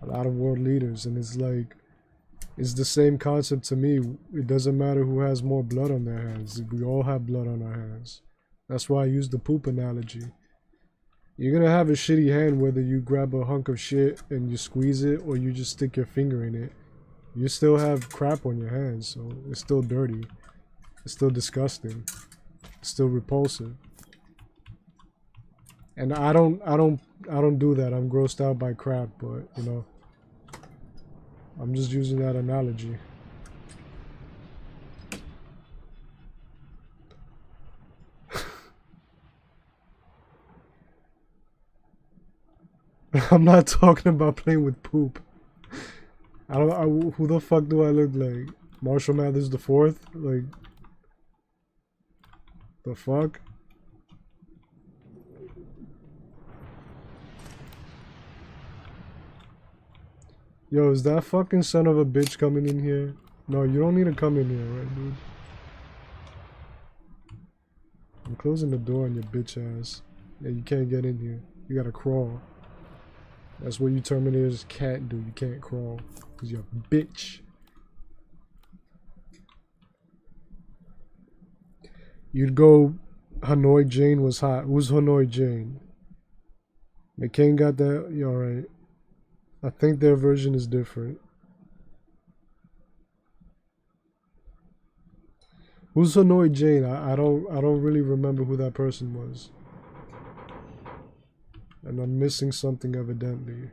A lot of world leaders. And it's like, it's the same concept to me. It doesn't matter who has more blood on their hands. We all have blood on our hands. That's why I use the poop analogy. You're gonna have a shitty hand whether you grab a hunk of shit and you squeeze it or you just stick your finger in it. You still have crap on your hands, so it's still dirty. It's still disgusting. It's still repulsive. And I don't do that. I'm grossed out by crap, but you know, I'm just using that analogy. I'm not talking about playing with poop. Who the fuck do I look like? Marshall Mathers the Fourth? Like, the fuck? Yo, is that fucking son of a bitch coming in here? No, you don't need to come in here, right, dude? I'm closing the door on your bitch ass. Yeah, you can't get in here. You gotta crawl. That's what you Terminators can't do. You can't crawl. Because you're a bitch. You'd go, Hanoi Jane was hot. Who's Hanoi Jane? McCain got that? Yeah, alright. I think their version is different. Who's Hanoi Jane? I don't really remember who that person was. And I'm missing something evidently.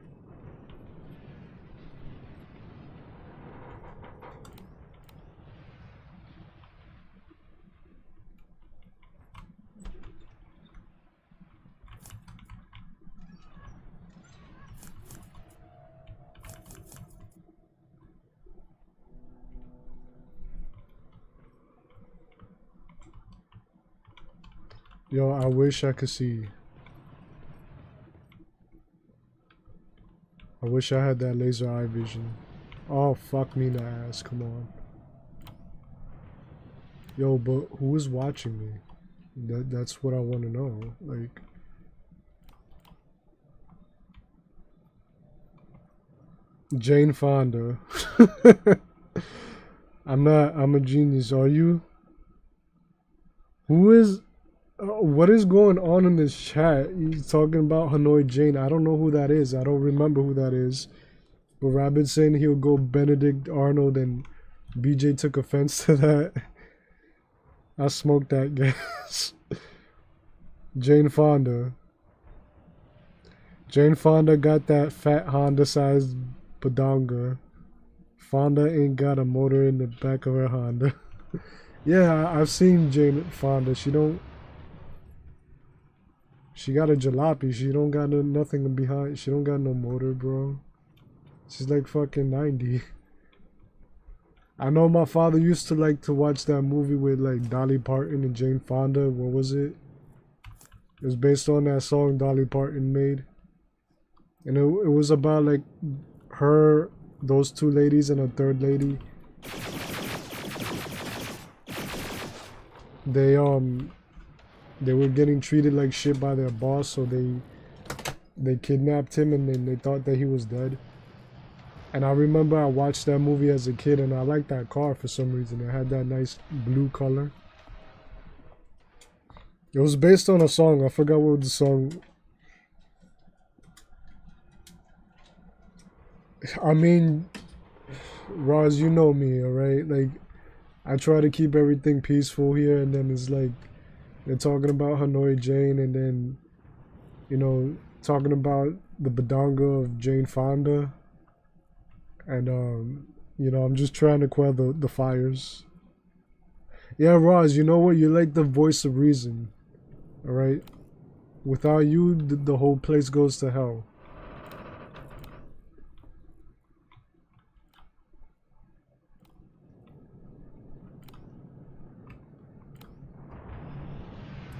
Yo, I wish I could see. I wish I had that laser eye vision. Oh, fuck me in the ass, come on. Yo, but who is watching me? That's what I want to know. Like, Jane Fonda. I'm a genius, are you? Who is... what is going on in this chat? He's talking about Hanoi Jane. I don't know who that is. I don't remember who that is. But Rabbit saying he'll go Benedict Arnold, and BJ took offense to that. I smoked that gas. Jane Fonda. Jane Fonda got that fat Honda-sized badonga. Fonda ain't got a motor in the back of her Honda. Yeah, I've seen Jane Fonda. She got a jalopy. She don't got nothing behind. She don't got no motor, bro. She's like fucking 90. I know my father used to like to watch that movie with like Dolly Parton and Jane Fonda. What was it? It was based on that song Dolly Parton made. And it was about like her, those two ladies and a third lady. They were getting treated like shit by their boss, so they kidnapped him, and then they thought that he was dead. And I remember I watched that movie as a kid, and I liked that car for some reason. It had that nice blue color. It was based on a song. I forgot what the song. I mean, Roz, you know me, alright? Like, I try to keep everything peaceful here, and then it's like they're talking about Hanoi Jane, and then, you know, talking about the badonga of Jane Fonda. And, you know, I'm just trying to quell the fires. Yeah, Roz, you know what? You're like the voice of reason. Alright? Without you, the whole place goes to hell.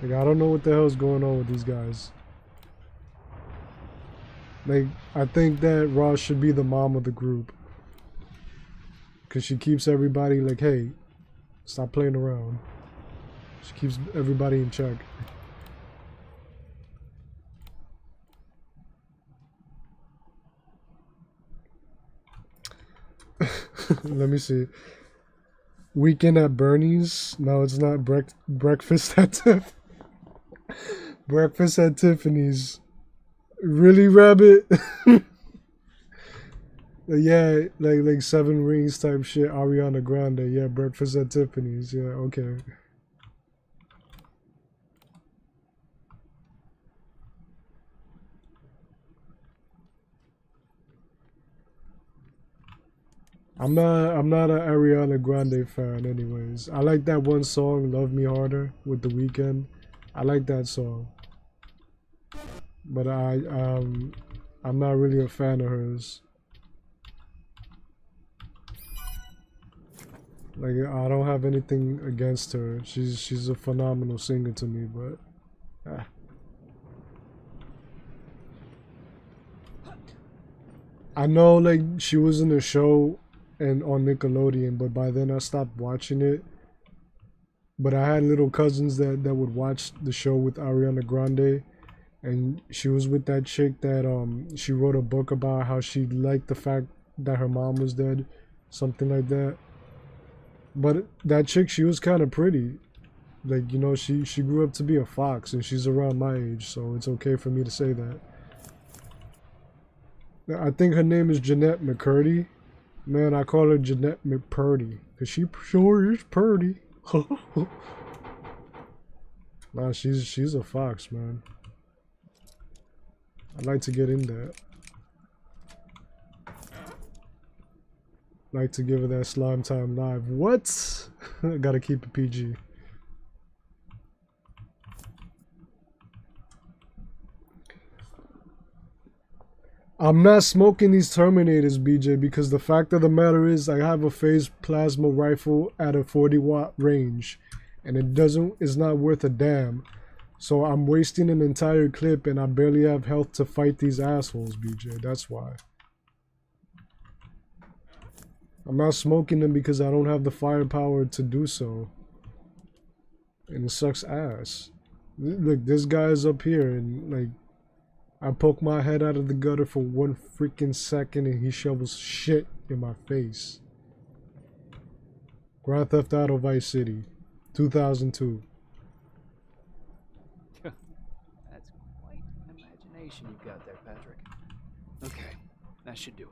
Like, I don't know what the hell's going on with these guys. Like, I think that Roz should be the mom of the group. Because she keeps everybody like, hey, stop playing around. She keeps everybody in check. Let me see. Weekend at Bernie's? No, it's not breakfast at Tiffany's. Breakfast at Tiffany's. Really, Rabbit? Yeah, like 7 Rings type shit. Ariana Grande. Yeah, Breakfast at Tiffany's. Yeah, okay. I'm not an Ariana Grande fan anyways. I like that one song, Love Me Harder, with The Weeknd. I like that song. But I'm not really a fan of hers. Like, I don't have anything against her. She's a phenomenal singer to me, but I know, like, she was in a show and on Nickelodeon, but by then I stopped watching it. But I had little cousins that would watch the show with Ariana Grande, and she was with that chick that she wrote a book about how she liked the fact that her mom was dead, something like that. But that chick, she was kind of pretty. Like, you know, she grew up to be a fox, and she's around my age, so it's okay for me to say that. I think her name is Jeanette McCurdy. Man, I call her Jeanette McPurdy, because she sure is purdy. Nah, she's a fox, man. I'd like to get in there. Like to give her that slime time live. What? I gotta keep it PG. I'm not smoking these Terminators, BJ, because the fact of the matter is I have a phased plasma rifle at a 40-watt range, and it's not worth a damn. So I'm wasting an entire clip, and I barely have health to fight these assholes, BJ. That's why. I'm not smoking them because I don't have the firepower to do so. And it sucks ass. Look, this guy is up here, and like, I poke my head out of the gutter for 1 freaking second and he shovels shit in my face. Grand Theft Auto Vice City, 2002. That's quite an imagination you've got there, Patrick. Okay, that should do it.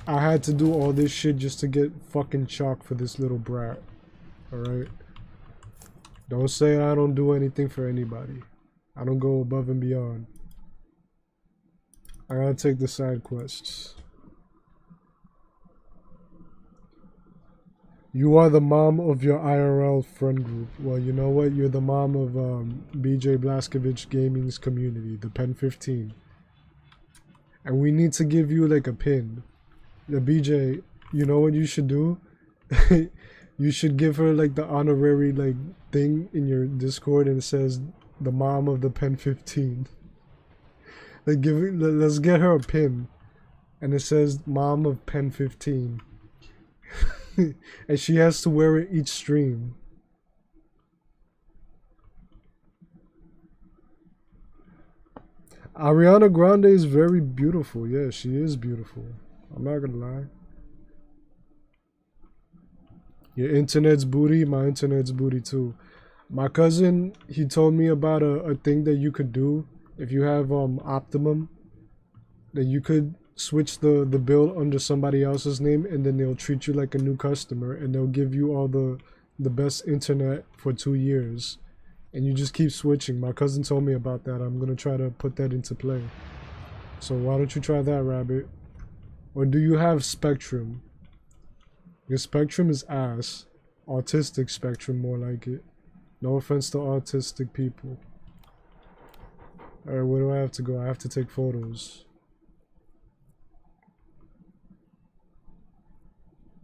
I had to do all this shit just to get fucking chalk for this little brat. Alright? Don't say I don't do anything for anybody. I don't go above and beyond. I gotta take the side quests. You are the mom of your IRL friend group. Well, you know what? You're the mom of BJ Blazkowicz Gaming's community, the Pen 15. And we need to give you like a pin. The BJ, you know what you should do? You should give her like the honorary like thing in your Discord and it says the mom of the Pen 15. Like let's get her a pin, and it says "Mom of Pen 15," and she has to wear it each stream. Ariana Grande is very beautiful. Yeah, she is beautiful. I'm not gonna lie. Your internet's booty, my internet's booty too. My cousin, he told me about a thing that you could do. If you have Optimum, that you could switch the bill under somebody else's name and then they'll treat you like a new customer and they'll give you all the best internet for 2 years. And you just keep switching. My cousin told me about that. I'm going to try to put that into play. So why don't you try that, Rabbit? Or do you have Spectrum? Your Spectrum is ass. Autistic Spectrum, more like it. No offense to autistic people. Alright, where do I have to go? I have to take photos.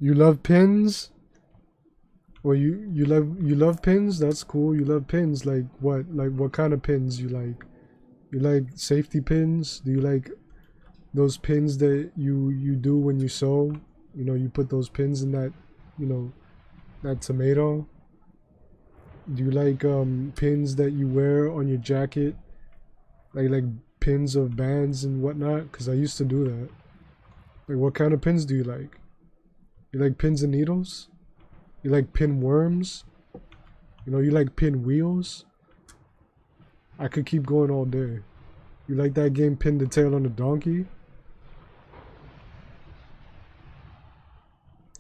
You love pins? Well, you love pins? That's cool. You love pins. Like what? Like what kind of pins you like? You like safety pins? Do you like those pins that you do when you sew? You know, you put those pins in that, you know, that tomato. Do you like pins that you wear on your jacket? Like pins of bands and whatnot, because I used to do that. Like, what kind of pins do you like? You like pins and needles? You like pin worms? You know, you like pin wheels? I could keep going all day. You like that game Pin the Tail on the Donkey?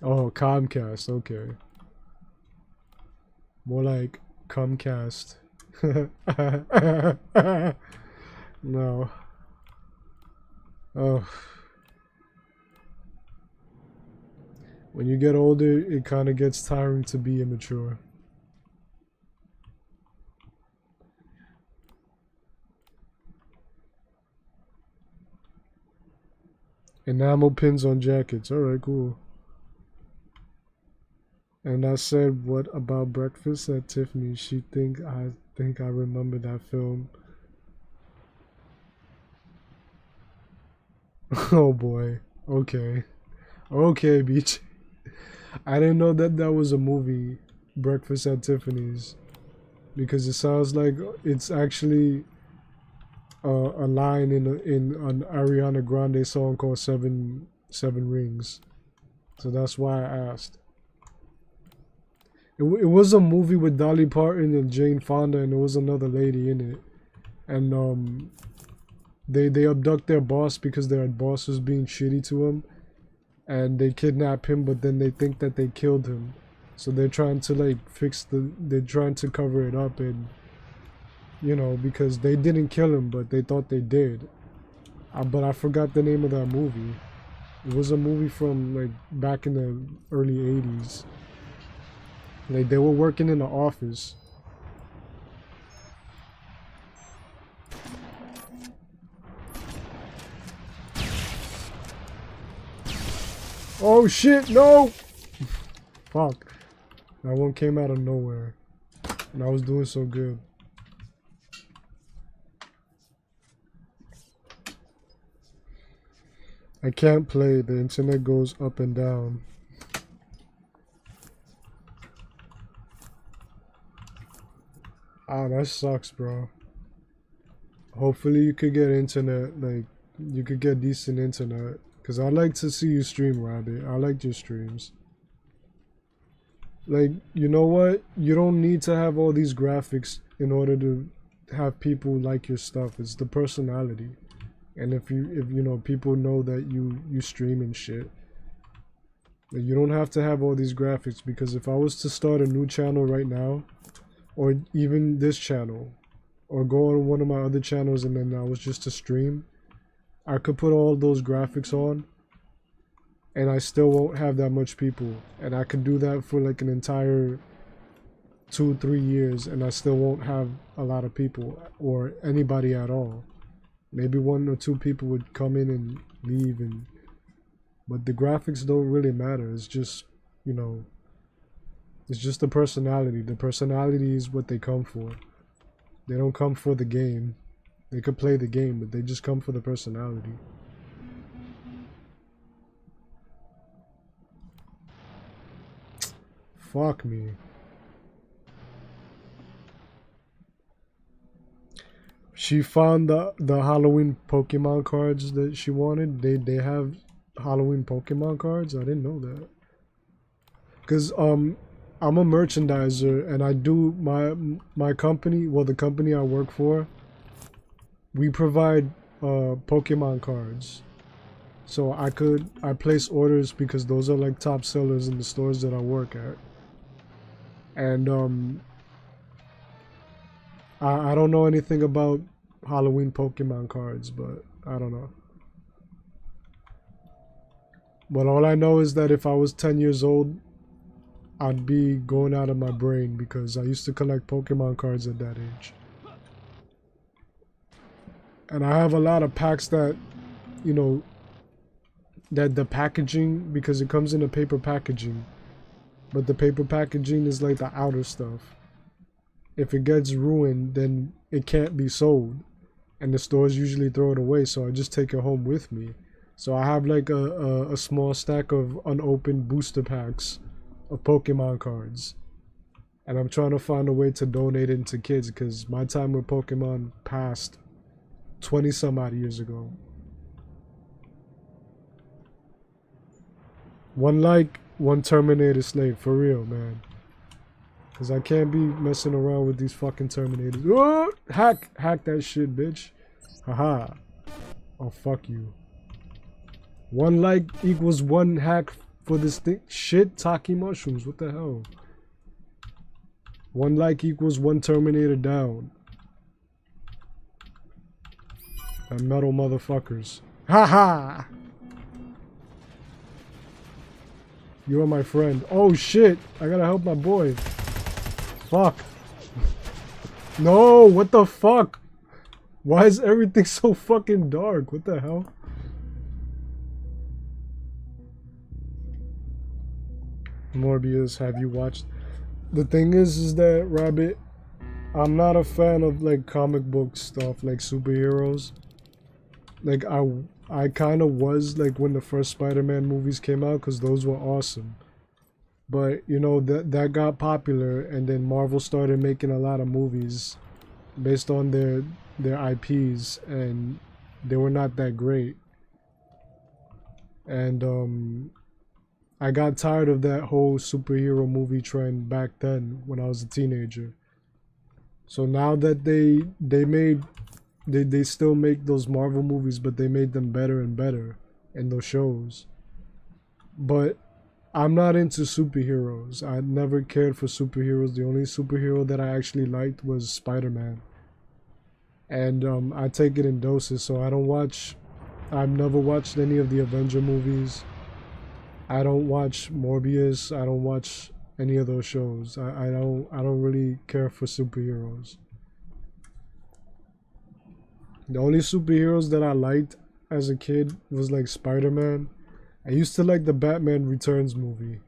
Oh, Comcast, okay. More like Comcast. No. Oh. When you get older, it kind of gets tiring to be immature. Enamel pins on jackets. Alright, cool. And I said, what about Breakfast at Tiffany's? She I think I remember that film. Oh boy. Okay. Okay, Beach. I didn't know that that was a movie, Breakfast at Tiffany's, because it sounds like it's actually a line in an Ariana Grande song called Seven Rings. So that's why I asked. It was a movie with Dolly Parton and Jane Fonda, and there was another lady in it. And they abduct their boss because their boss was being shitty to him. And they kidnap him, but then they think that they killed him. So they're trying to like they're trying to cover it up, and you know, because they didn't kill him, but they thought they did. But I forgot the name of that movie. It was a movie from like back in the early 80s. Like they were working in the office. Oh shit, no! Fuck. That one came out of nowhere. And I was doing so good. I can't play. The internet goes up and down. Ah, that sucks, bro. Hopefully you could get internet, like, you could get decent internet. Because I like to see you stream, Rabbit. I like your streams. Like, you know what? You don't need to have all these graphics in order to have people like your stuff. It's the personality. And if you know, people know that you stream and shit. Like, you don't have to have all these graphics, because if I was to start a new channel right now, or even this channel, or go on one of my other channels and then I was just to stream, I could put all those graphics on and I still won't have that much people. And I could do that for like an entire 2-3 years and I still won't have a lot of people or anybody at all. Maybe 1 or 2 people would come in and leave, but the graphics don't really matter. It's just, you know, it's just the personality. The personality is what they come for. They don't come for the game. They could play the game, but they just come for the personality. Fuck me. She found the Halloween Pokemon cards that she wanted. They have Halloween Pokemon cards? I didn't know that. Cause I'm a merchandiser and I do my company, well the company I work for, we provide Pokemon cards. So I place orders because those are like top sellers in the stores that I work at. And I don't know anything about Halloween Pokemon cards, but I don't know. But all I know is that if I was 10 years old, I'd be going out of my brain because I used to collect Pokemon cards at that age. And I have a lot of packs that, you know, that the packaging, because it comes in a paper packaging, but the paper packaging is like the outer stuff. If it gets ruined, then it can't be sold. And the stores usually throw it away, so I just take it home with me. So I have like a small stack of unopened booster packs of Pokemon cards. And I'm trying to find a way to donate it to kids, because my time with Pokemon passed 20 some odd years ago. 1 like, 1 Terminator slave, for real, man. Cause I can't be messing around with these fucking Terminators. Oh, hack that shit, bitch. Haha. Oh, fuck you. 1 like equals 1 hack for this thing. Shit, Taki mushrooms. What the hell? 1 like equals 1 Terminator down. And metal motherfuckers. Haha. You are my friend. Oh shit! I gotta help my boy. Fuck. No, what the fuck? Why is everything so fucking dark? What the hell? Morbius, have you watched? The thing is that, Rabbit, I'm not a fan of like comic book stuff, like superheroes. Like I kind of was like when the first Spider-Man movies came out, because those were awesome. But you know that got popular, and then Marvel started making a lot of movies based on their IPs, and they were not that great. And I got tired of that whole superhero movie trend back then when I was a teenager. So now that they still make those Marvel movies, but they made them better and better in those shows. But I'm not into superheroes. I never cared for superheroes. The only superhero that I actually liked was Spider-Man. And I take it in doses, so I don't watch I've never watched any of the Avenger movies. I don't watch Morbius. I don't watch any of those shows. I don't really care for superheroes. The only superheroes that I liked as a kid was like Spider-Man. I used to like the Batman Returns movie.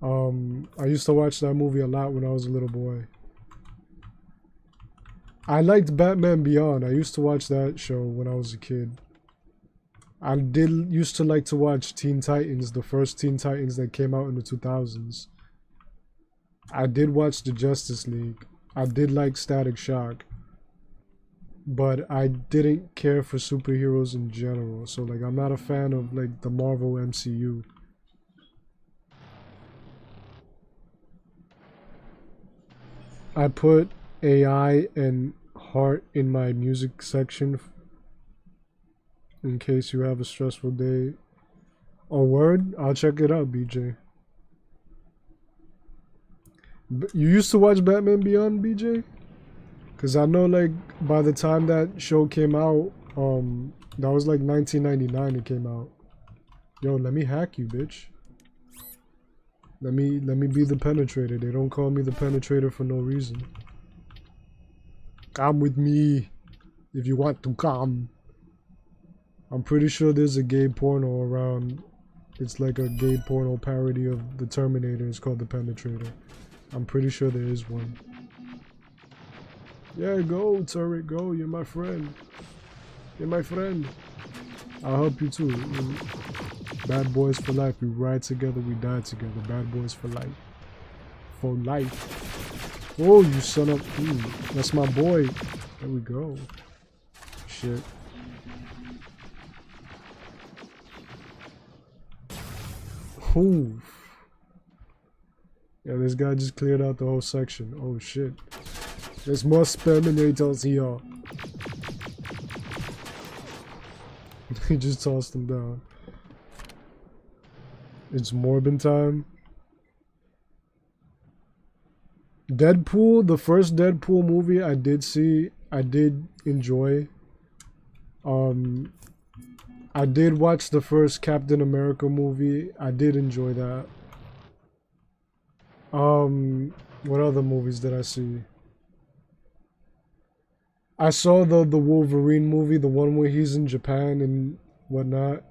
I used to watch that movie a lot when I was a little boy. I liked Batman Beyond. I used to watch that show when I was a kid. I used to like to watch Teen Titans, the first Teen Titans that came out in the 2000s. I did watch the Justice League. I did like Static Shock. But I didn't care for superheroes in general. So like I'm not a fan of like the Marvel MCU. I put AI and heart in my music section in case you have a stressful day. Oh, word? I'll check it out, BJ. You used to watch Batman Beyond, BJ? Because I know, like, by the time that show came out, that was like 1999 it came out. Yo, let me hack you, bitch. Let me be the Penetrator. They don't call me the Penetrator for no reason. Come with me if you want to come. I'm pretty sure there's a gay porno around. It's like a gay porno parody of the Terminator. It's called the Penetrator. I'm pretty sure there is one. Yeah, go, Turret, go. You're my friend. You're my friend. I'll help you too. Bad boys for life. We ride together, we die together. Bad boys for life. For life. Oh, you son of... that's my boy. There we go. Shit. Ooh. Yeah, this guy just cleared out the whole section. Oh shit. There's more Terminators here. He just tossed them down. It's Morbin time. Deadpool, the first Deadpool movie I did see, I did enjoy. I did watch the first Captain America movie. I did enjoy that. What other movies did I see? I saw the Wolverine movie, the one where he's in Japan and whatnot.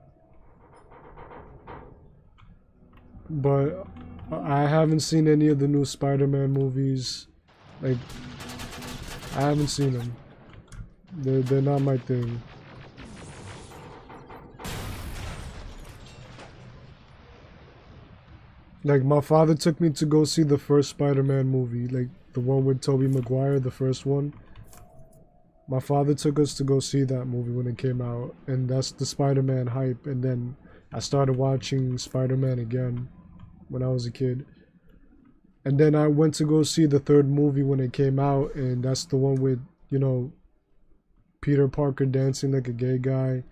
But I haven't seen any of the new Spider-Man movies. Like, I haven't seen them. They're not my thing. Like, my father took me to go see the first Spider-Man movie, like the one with Tobey Maguire, the first one. My father took us to go see that movie when it came out, and that's the Spider-Man hype. And then I started watching Spider-Man again when I was a kid. And then I went to go see the third movie when it came out, and that's the one with, you know, Peter Parker dancing like a gay guy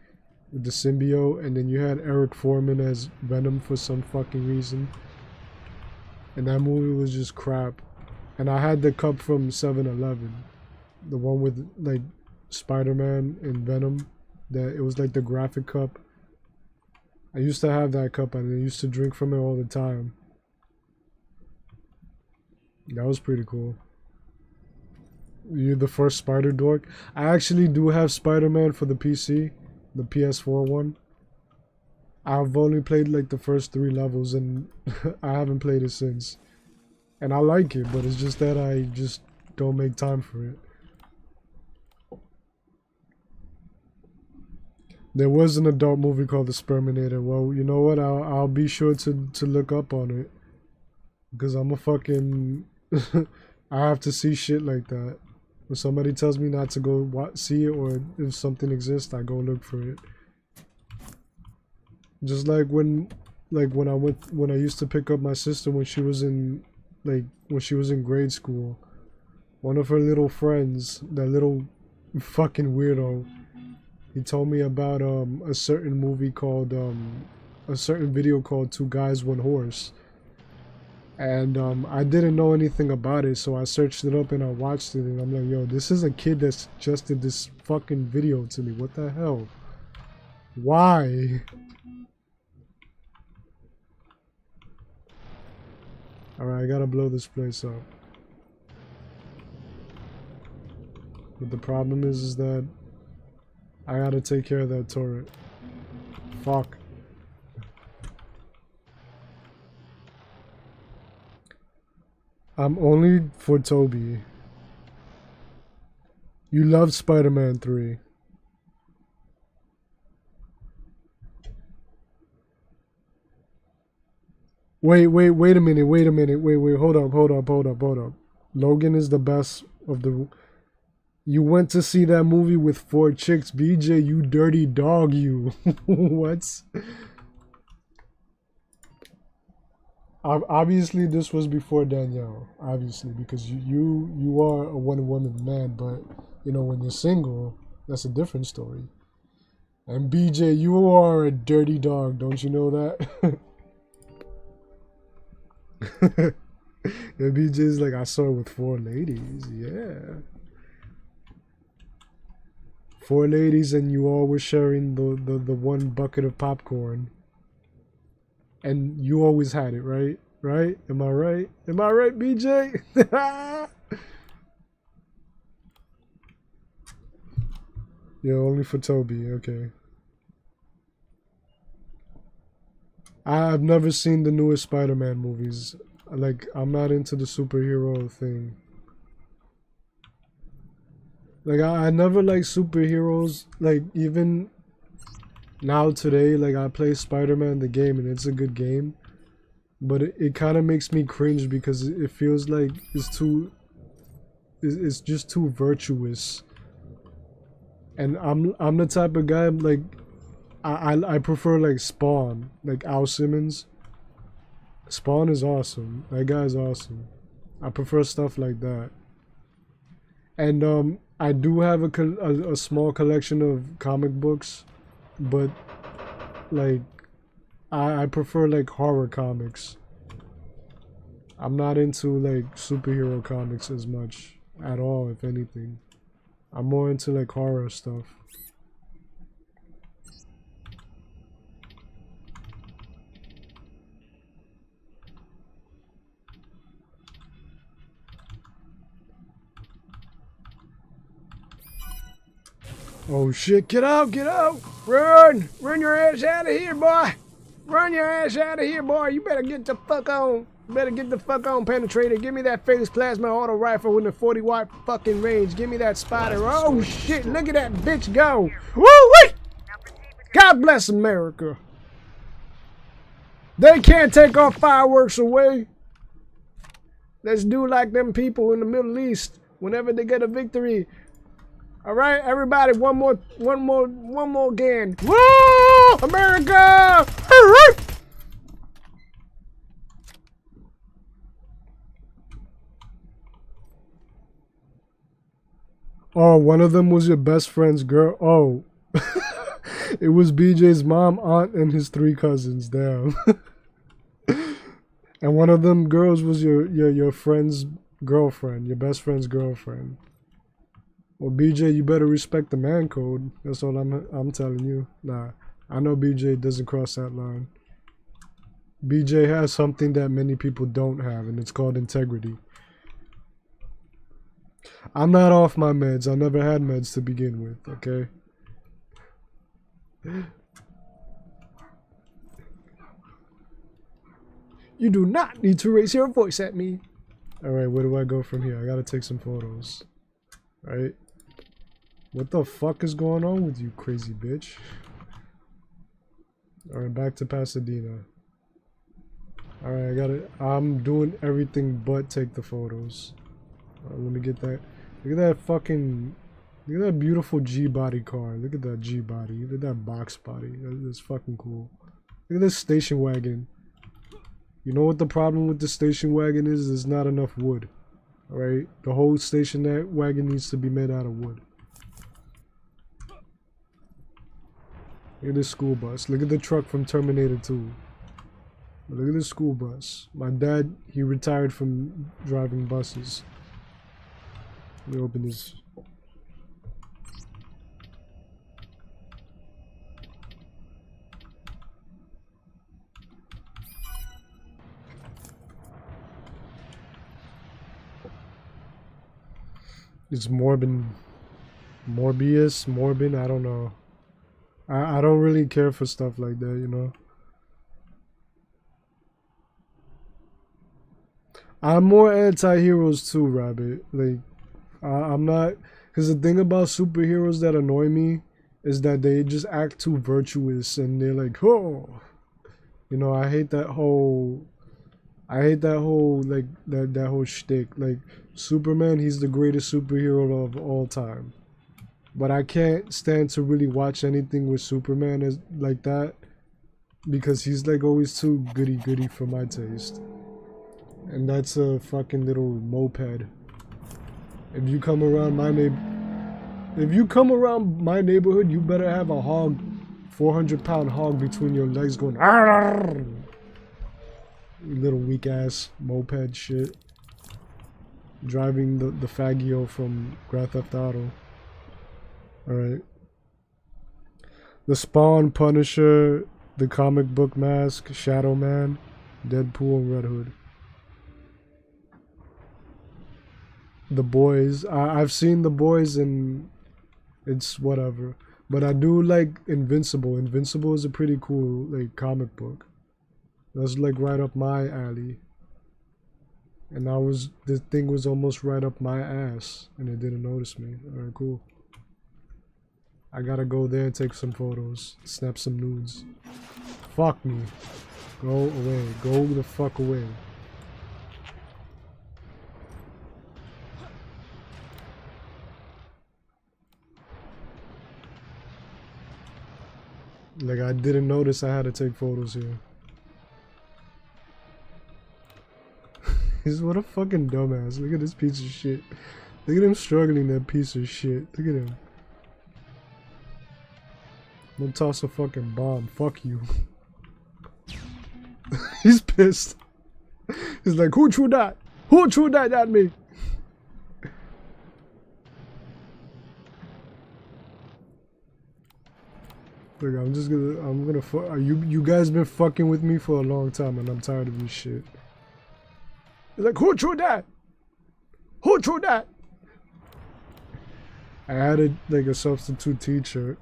with the symbiote, and then you had Eric Foreman as Venom for some fucking reason. And that movie was just crap. And I had the cup from 7-Eleven. The one with like Spider-Man and Venom. That it was like the graphic cup. I used to have that cup and I used to drink from it all the time. That was pretty cool. You're the first Spider Dork. I actually do have Spider-Man for the PC. The PS4 one. I've only played like the first 3 levels and I haven't played it since. And I like it, but it's just that I just don't make time for it. There was an adult movie called The Terminator. Well, you know what? I'll be sure to look up on it. Because I'm a fucking... I have to see shit like that. When somebody tells me not to go see it, or if something exists, I go look for it. Just like when I used to pick up my sister when she was in grade school. One of her little friends, that little fucking weirdo, he told me about a certain movie called a certain video called Two Guys, One Horse. And I didn't know anything about it, so I searched it up and I watched it, and I'm like, yo, this is a kid that suggested this fucking video to me. What the hell? Why? Alright, I gotta blow this place up. But the problem is that I gotta take care of that turret. Fuck. I'm only for Toby. You love Spider-Man 3. Wait a minute, wait, hold up. Logan is the best of the... You went to see that movie with 4 chicks, BJ, you dirty dog, you. What? Obviously, this was before Danielle, obviously, because you are a one-woman man, but, you know, when you're single, that's a different story. And BJ, you are a dirty dog, don't you know that? Yeah, BJ's like, I saw it with 4 ladies, yeah. 4 ladies and you all were sharing the one bucket of popcorn. And you always had it, right? Right? Am I right? Am I right, BJ? Yeah, only for Toby, okay. I've never seen the newest Spider-Man movies. Like, I'm not into the superhero thing. Like, I never like superheroes. Like, even now today, like, I play Spider-Man the game and it's a good game. But it kind of makes me cringe because it feels like it's just too virtuous. And I'm the type of guy, like, I prefer, like, Spawn. Like, Al Simmons. Spawn is awesome. That guy's awesome. I prefer stuff like that. And I do have a small collection of comic books, but like I prefer like horror comics. I'm not into like superhero comics as much at all, if anything. I'm more into like horror stuff. Oh shit, get out, get out! Run! Run your ass out of here, boy! Run your ass out of here, boy! You better get the fuck on! You better get the fuck on, Penetrator. Give me that phase plasma auto rifle with the 40-watt fucking range. Give me that spider. Oh shit, look at that bitch go! Woo-wee! God bless America! They can't take our fireworks away! Let's do like them people in the Middle East whenever they get a victory. All right, everybody, one more again. Woo! America! Oh, one of them was your best friend's girl. Oh, it was BJ's mom, aunt, and his 3 cousins. Damn. And one of them girls was your friend's girlfriend, your best friend's girlfriend. Well, BJ, you better respect the man code. That's all I'm telling you. Nah, I know BJ doesn't cross that line. BJ has something that many people don't have, and it's called integrity. I'm not off my meds. I never had meds to begin with, okay? You do not need to raise your voice at me. Alright, where do I go from here? I gotta take some photos. Right? What the fuck is going on with you, crazy bitch? Alright, back to Pasadena. Alright, I'm doing everything but take the photos. Let me get that. Look at that fucking... Look at that beautiful G-body car. Look at that G-body. Look at that box body. That's fucking cool. Look at this station wagon. You know what the problem with the station wagon is? There's not enough wood. Alright? The whole station wagon needs to be made out of wood. Look at this school bus. Look at the truck from Terminator 2. Look at this school bus. My dad, he retired from driving buses. Let me open this. It's Morbin. Morbius? Morbin? I don't know. I don't really care for stuff like that, you know? I'm more anti-heroes too, Rabbit. Like, I'm not... Because the thing about superheroes that annoy me is that they just act too virtuous and they're like, oh... You know, I hate that whole... like, that whole shtick. Like, Superman, he's the greatest superhero of all time. But I can't stand to really watch anything with Superman as like that because he's like always too goody-goody for my taste. And that's a fucking little moped. If you come around my neighborhood, you better have a hog, 400-pound hog between your legs going, arr! You little weak ass moped shit. Driving the Faggio from Grand Theft Auto. Alright. The Spawn, Punisher, the comic book mask, Shadow Man, Deadpool, and Red Hood. The Boys. I've seen The Boys and it's whatever. But I do like Invincible. Invincible is a pretty cool like comic book. That's like right up my alley. And the thing was almost right up my ass and it didn't notice me. Alright, cool. I gotta go there and take some photos. Snap some nudes. Fuck me. Go away. Go the fuck away. Like, I didn't notice I had to take photos here. He's what a fucking dumbass. Look at this piece of shit. Look at him struggling, that piece of shit. Look at him. I'm gonna toss a fucking bomb. Fuck you. He's pissed. He's like, who threw that? Who threw that at me? Look, I'm gonna fuck. You guys been fucking with me for a long time and I'm tired of this shit. He's like, who threw that? Who threw that? I added like a substitute teacher.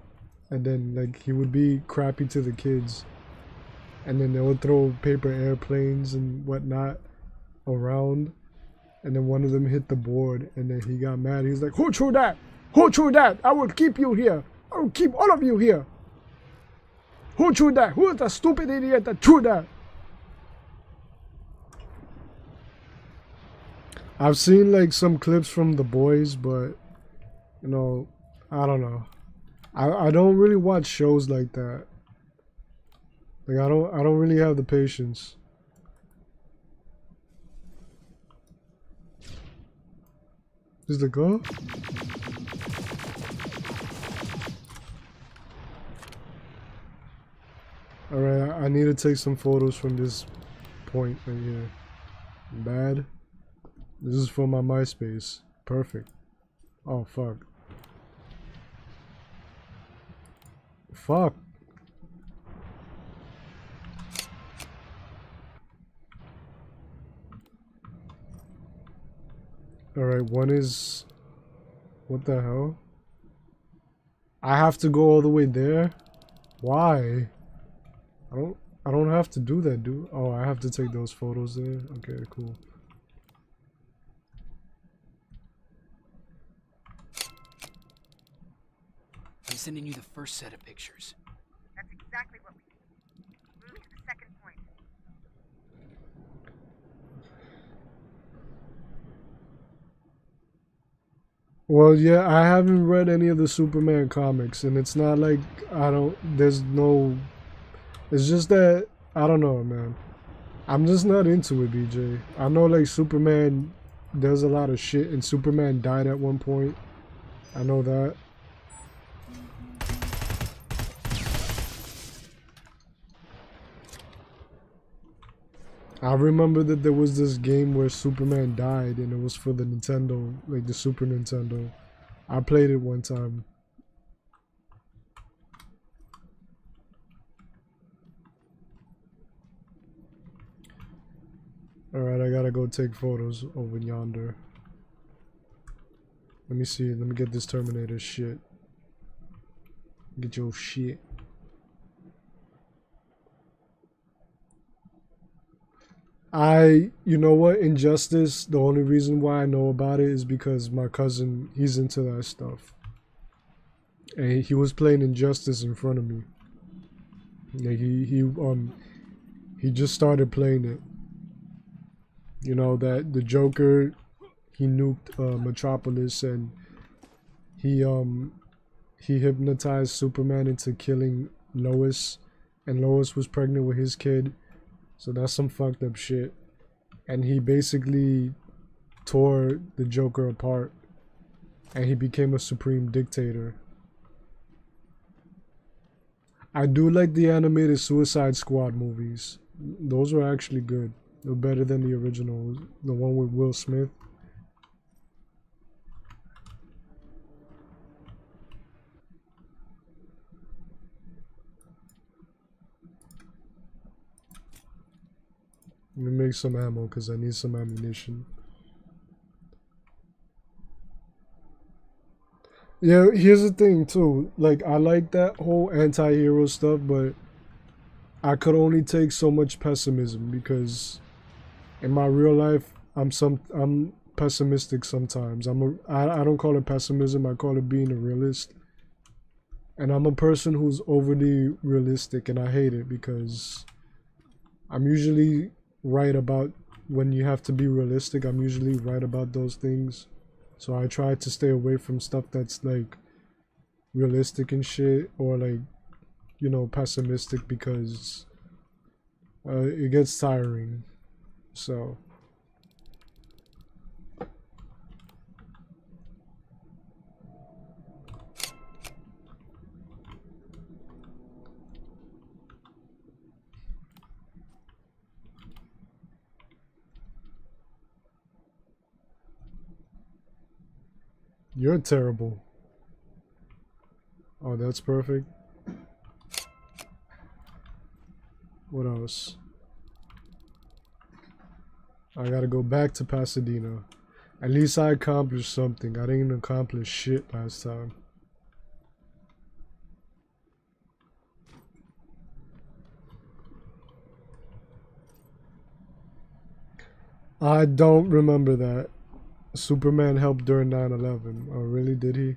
And then, like, he would be crappy to the kids. And then they would throw paper airplanes and whatnot around. And then one of them hit the board. And then he got mad. He's like, who threw that? Who threw that? I will keep you here. I will keep all of you here. Who threw that? Who is the stupid idiot that threw that? I've seen, like, some clips from The Boys, but, you know, I don't know. I don't really watch shows like that. Like I don't really have the patience. Is the go? Alright, I need to take some photos from this point right here. Bad. This is for my MySpace. Perfect. Oh fuck. Fuck. Alright, one is... What the hell? I have to go all the way there? Why? I don't have to do that, dude. Oh, I have to take those photos there? Okay, cool. I'm sending you the first set of pictures. That's exactly what we need. Move to the second point. Well, yeah, I haven't read any of the Superman comics, and it's not like there's no, it's just that, I don't know, man. I'm just not into it, BJ. I know, like, Superman does a lot of shit, and Superman died at one point. I know that. I remember that there was this game where Superman died and it was for the Nintendo, like the Super Nintendo. I played it one time. Alright, I gotta go take photos over yonder. Let me see. Let me get this Terminator shit. Get your shit. You know what? Injustice, the only reason why I know about it is because my cousin, he's into that stuff. And he was playing Injustice in front of me. Like he just started playing it. You know that the Joker, he nuked Metropolis, and he hypnotized Superman into killing Lois, and Lois was pregnant with his kid. So that's some fucked up shit. And he basically tore the Joker apart, and he became a supreme dictator. I do like the animated Suicide Squad movies. Those were actually good. They're better than the original, the one with Will Smith. Let me make some ammo because I need some ammunition. Yeah, here's the thing too. Like, I like that whole anti-hero stuff, but I could only take so much pessimism because in my real life, I'm pessimistic sometimes. I don't call it pessimism. I call it being a realist. And I'm a person who's overly realistic, and I hate it because I'm usually right about when you have to be realistic. I'm usually right about those things. So I try to stay away from stuff that's like realistic and shit, or like, you know, pessimistic, because it gets tiring. So you're terrible. Oh, that's perfect. What else? I gotta go back to Pasadena. At least I accomplished something. I didn't accomplish shit last time. I don't remember that. Superman helped during 9/11. Oh, really? Did he?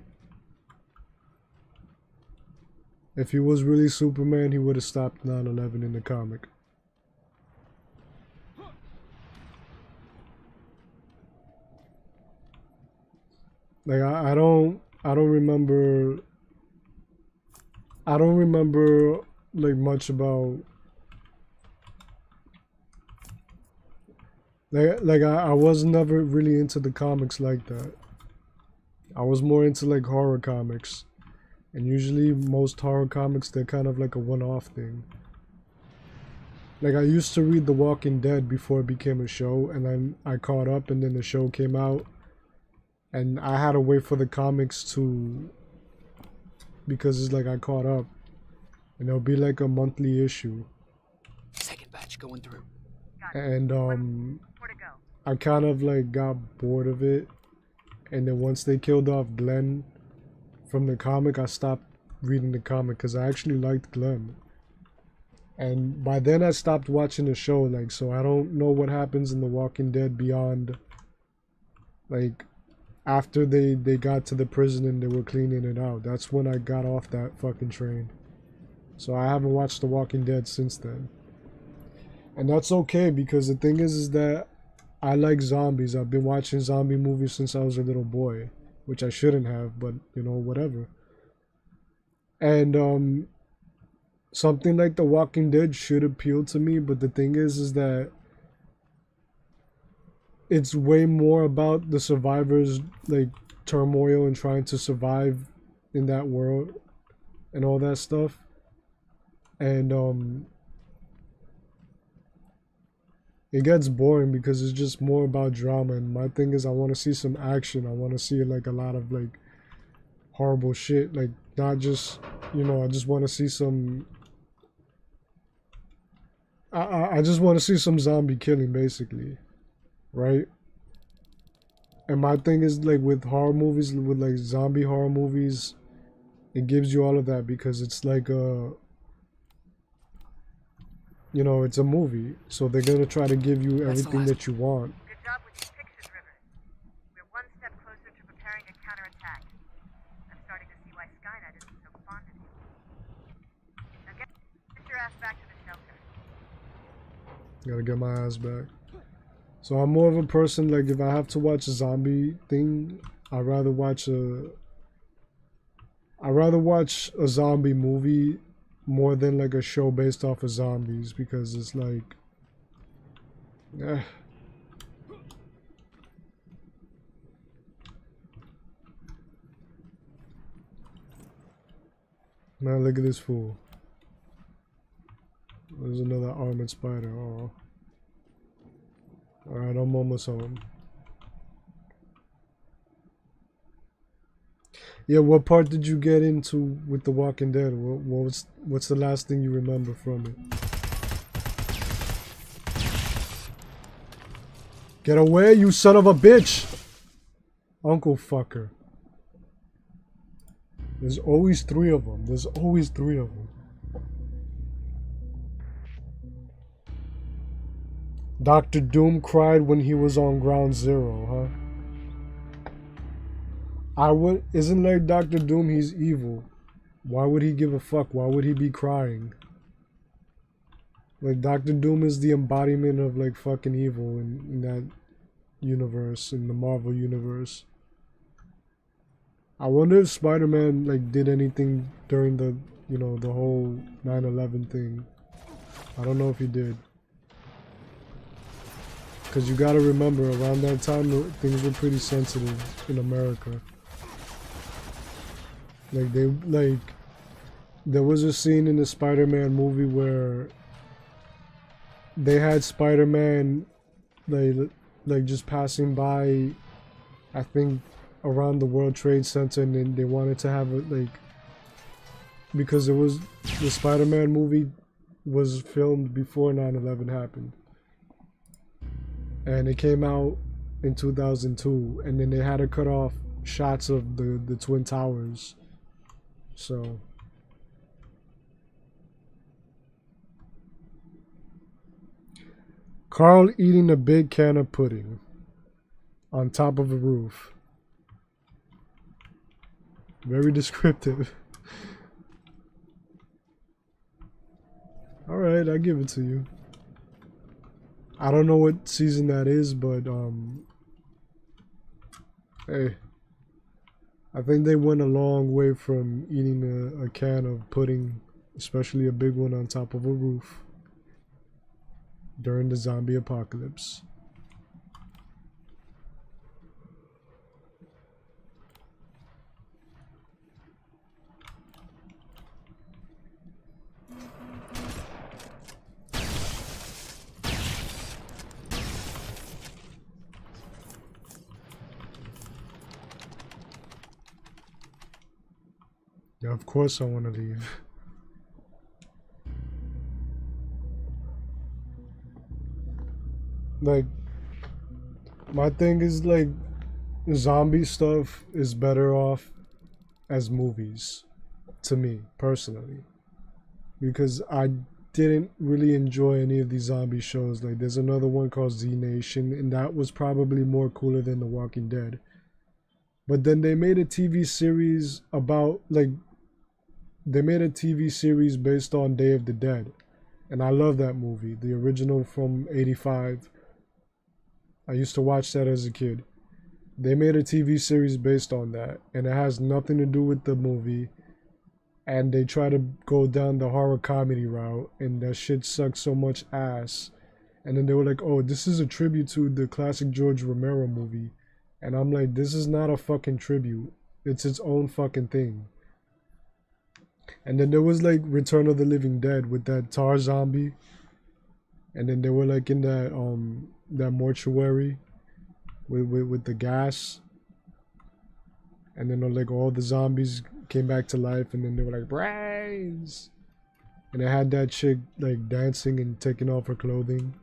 If he was really Superman, he would have stopped 9/11 in the comic. Like I don't remember. I don't remember like much about. Like I was never really into the comics like that. I was more into like horror comics. And usually most horror comics, they're kind of like a one-off thing. Like I used to read The Walking Dead before it became a show, and then I caught up, and then the show came out. And I had to wait for the comics to, because it's like I caught up. And it'll be like a monthly issue. Second batch going through. And Where to go? I kind of like got bored of it. And then once they killed off Glenn from the comic, I stopped reading the comic because I actually liked Glenn. And by then I stopped watching the show, like, so I don't know what happens in The Walking Dead beyond, like, after they got to the prison and they were cleaning it out. That's when I got off that fucking train. So I haven't watched The Walking Dead since then. And that's okay, because the thing is that I like zombies. I've been watching zombie movies since I was a little boy, which I shouldn't have, but, you know, whatever. And something like The Walking Dead should appeal to me, but the thing is that it's way more about the survivors, like, turmoil and trying to survive in that world and all that stuff. And it gets boring because it's just more about drama, and my thing is I want to see some action. I want to see like a lot of like horrible shit, like not just, you know, I just want to see some, I just want to see some zombie killing, basically, right? And my thing is like with horror movies, with like zombie horror movies, it gives you all of that because it's like it's a movie, so they're gonna try to give you That's the everything last that you want. Good job with these pictures, River. We're one step closer to preparing a counterattack. I'm starting to see why Skynet isn't so fond of you. Now get your ass back to the shelter. Gotta get my ass back. So I'm more of a person, like if I have to watch a zombie thing, I'd rather watch a zombie movie more than like a show based off of zombies, because it's like man, look at this fool. There's another armored spider. Oh. Alright, I'm almost home. Yeah, what part did you get into with The Walking Dead? What's the last thing you remember from it? Get away, you son of a bitch! Uncle fucker. There's always 3 of them. There's always 3 of them. Dr. Doom cried when he was on Ground Zero, huh? Isn't like Dr. Doom, he's evil. Why would he give a fuck? Why would he be crying? Like, Dr. Doom is the embodiment of like fucking evil in that universe, in the Marvel universe. I wonder if Spider-Man like did anything during the, the whole 9/11 thing. I don't know if he did. Because you gotta remember, around that time, things were pretty sensitive in America. There was a scene in the Spider-Man movie where they had Spider-Man, like just passing by, I think, around the World Trade Center, and then they wanted to have it, like, because the Spider-Man movie was filmed before 9/11 happened. And it came out in 2002, and then they had to cut off shots of the Twin Towers. So Carl eating a big can of pudding on top of a roof. Very descriptive. Alright, I give it to you. I don't know what season that is, but hey, I think they went a long way from eating a can of pudding, especially a big one on top of a roof, during the zombie apocalypse. Yeah, of course I want to leave. Like, my thing is like, zombie stuff is better off as movies, to me, personally. Because I didn't really enjoy any of these zombie shows. Like, there's another one called Z Nation, and that was probably more cooler than The Walking Dead. But then they made a TV series about, like, they made a TV series based on Day of the Dead. And I love that movie, the original from '85. I used to watch that as a kid. They made a TV series based on that, and it has nothing to do with the movie. And they try to go down the horror comedy route, and that shit sucks so much ass. And then they were like, oh, this is a tribute to the classic George Romero movie. And I'm like, this is not a fucking tribute. It's its own fucking thing. And then there was like Return of the Living Dead with that tar zombie. And then they were like in that mortuary with the gas. And then like all the zombies came back to life, and then they were like, brains. And they had that chick like dancing and taking off her clothing.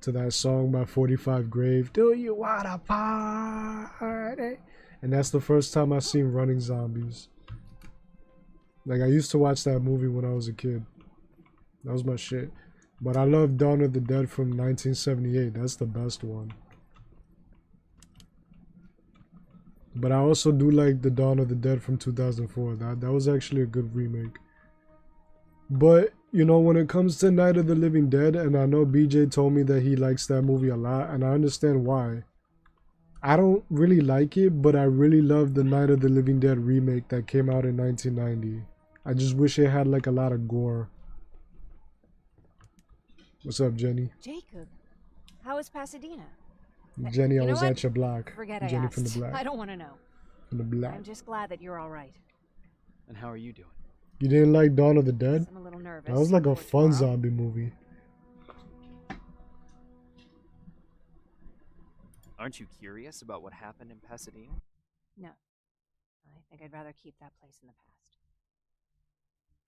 to that song by 45 Grave. Do you wanna party? And that's the first time I seen running zombies. Like, I used to watch that movie when I was a kid. That was my shit. But I love Dawn of the Dead from 1978. That's the best one. But I also do like the Dawn of the Dead from 2004. That was actually a good remake. But, you know, when it comes to Night of the Living Dead, and I know BJ told me that he likes that movie a lot, and I understand why. I don't really like it, but I really love the Night of the Living Dead remake that came out in 1990. I just wish it had like a lot of gore. What's up, Jenny? Jacob, how is Pasadena? Jenny, I You know was what? at your block. Forget I Jenny asked. from the block. I don't want to know. From the block. I'm just glad that you're all right. And how are you doing? You didn't like Dawn of the Dead? I'm a little nervous. That was like a before fun tomorrow. zombie movie. Aren't you curious about what happened in Pasadena? No. I think I'd rather keep that place in the past.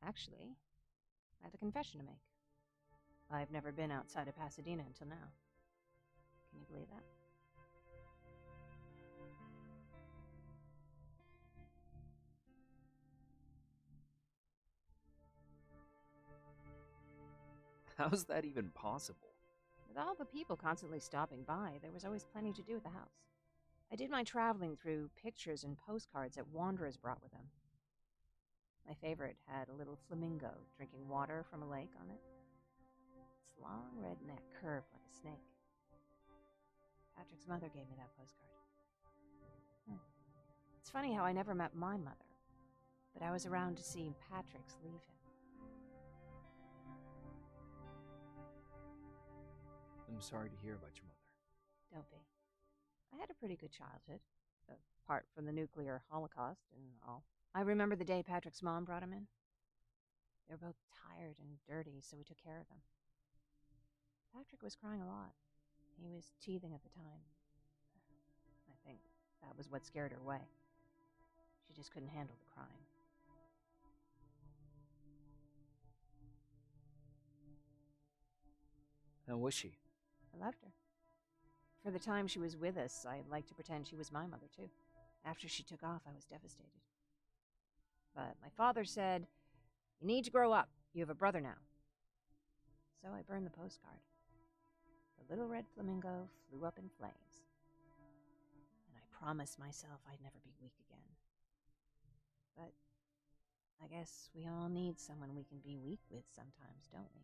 Actually, I have a confession to make. I've never been outside of Pasadena until now. Can you believe that? How's that even possible? With all the people constantly stopping by, there was always plenty to do at the house. I did my traveling through pictures and postcards that wanderers brought with them. My favorite had a little flamingo drinking water from a lake on it. Its long red neck curved like a snake. Patrick's mother gave me that postcard. It's funny how I never met my mother, but I was around to see Patrick's leave him. I'm sorry to hear about your mother. Don't be. I had a pretty good childhood, apart from the nuclear holocaust and all. I remember the day Patrick's mom brought him in. They were both tired and dirty, so we took care of them. Patrick was crying a lot. He was teething at the time. I think that was what scared her away. She just couldn't handle the crying. How was she? I loved her. For the time she was with us, I liked to pretend she was my mother, too. After she took off, I was devastated. But my father said, "You need to grow up. You have a brother now." So I burned the postcard. The little red flamingo flew up in flames. And I promised myself I'd never be weak again. But I guess we all need someone we can be weak with sometimes, don't we?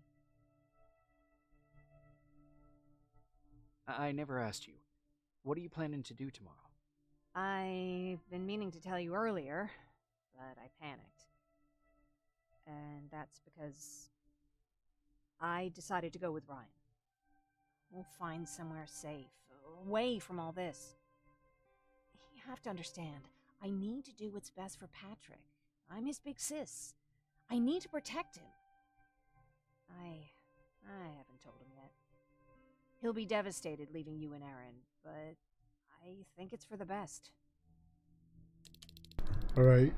I never asked you. What are you planning to do tomorrow? I've been meaning to tell you earlier, but I panicked. And that's because I decided to go with Ryan. We'll find somewhere safe, away from all this. You have to understand, I need to do what's best for Patrick. I'm his big sis. I need to protect him. I haven't told him yet. He'll be devastated leaving you and Aaron, but I think it's for the best. Alright.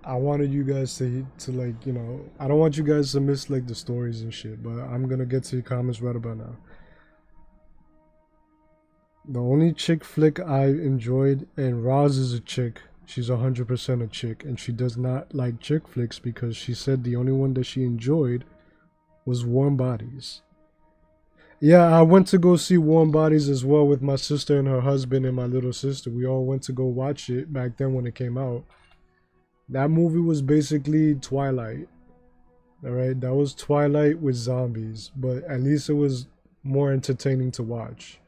I wanted you guys to like, you know, I don't want you guys to miss like the stories and shit, but I'm gonna get to your comments right about now. The only chick flick I enjoyed, and Roz is a chick, she's 100% a chick, and she does not like chick flicks because she said the only one that she enjoyed was Warm Bodies. Yeah, I went to go see Warm Bodies as well with my sister and her husband and my little sister. We all went to go watch it back then when it came out. That movie was basically Twilight. Alright, that was Twilight with zombies, but at least it was more entertaining to watch.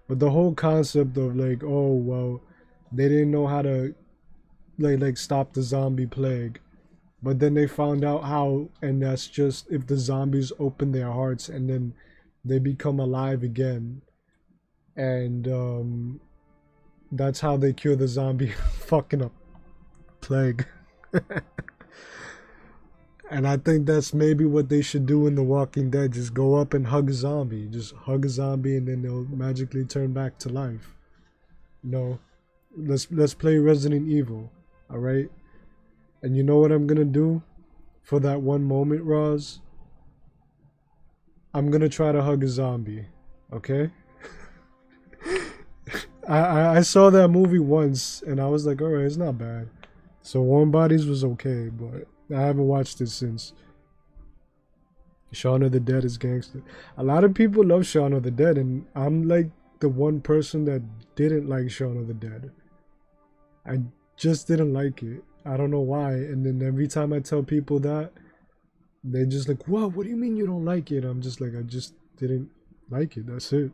But the whole concept of like, oh, well, they didn't know how to like stop the zombie plague. But then they found out how, and that's just if the zombies open their hearts and then they become alive again, and that's how they cure the zombie fucking up plague. And I think that's maybe what they should do in The Walking Dead. Just go up and hug a zombie. Just hug a zombie and then they'll magically turn back to life. No, let's play Resident Evil, all right? And you know what I'm gonna do for that one moment, Roz? I'm gonna try to hug a zombie, Okay. I saw that movie once and I was like, alright, it's not bad. So Warm Bodies was okay, but I haven't watched it since. Shaun of the Dead is gangster. A lot of people love Shaun of the Dead, and I'm like the one person that didn't like Shaun of the Dead. I just didn't like it. I don't know why. And then every time I tell people that, they're just like, what do you mean you don't like it? I'm just like, I just didn't like it. That's it.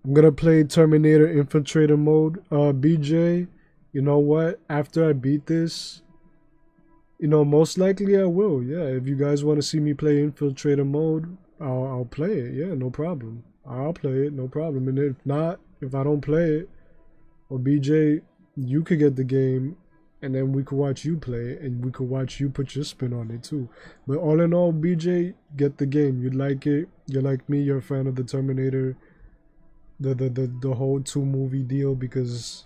I'm gonna play Terminator Infiltrator mode. BJ, you know what? After I beat this, you know, most likely I will. Yeah, if you guys want to see me play Infiltrator mode, I'll play it. Yeah, no problem. I'll play it, no problem. And if not, if I don't play it, or BJ, you could get the game, and then we could watch you play it, and we could watch you put your spin on it too. But all in all, BJ, get the game. You'd like it. You're like me. You're a fan of the Terminator, the whole 2 movie deal, because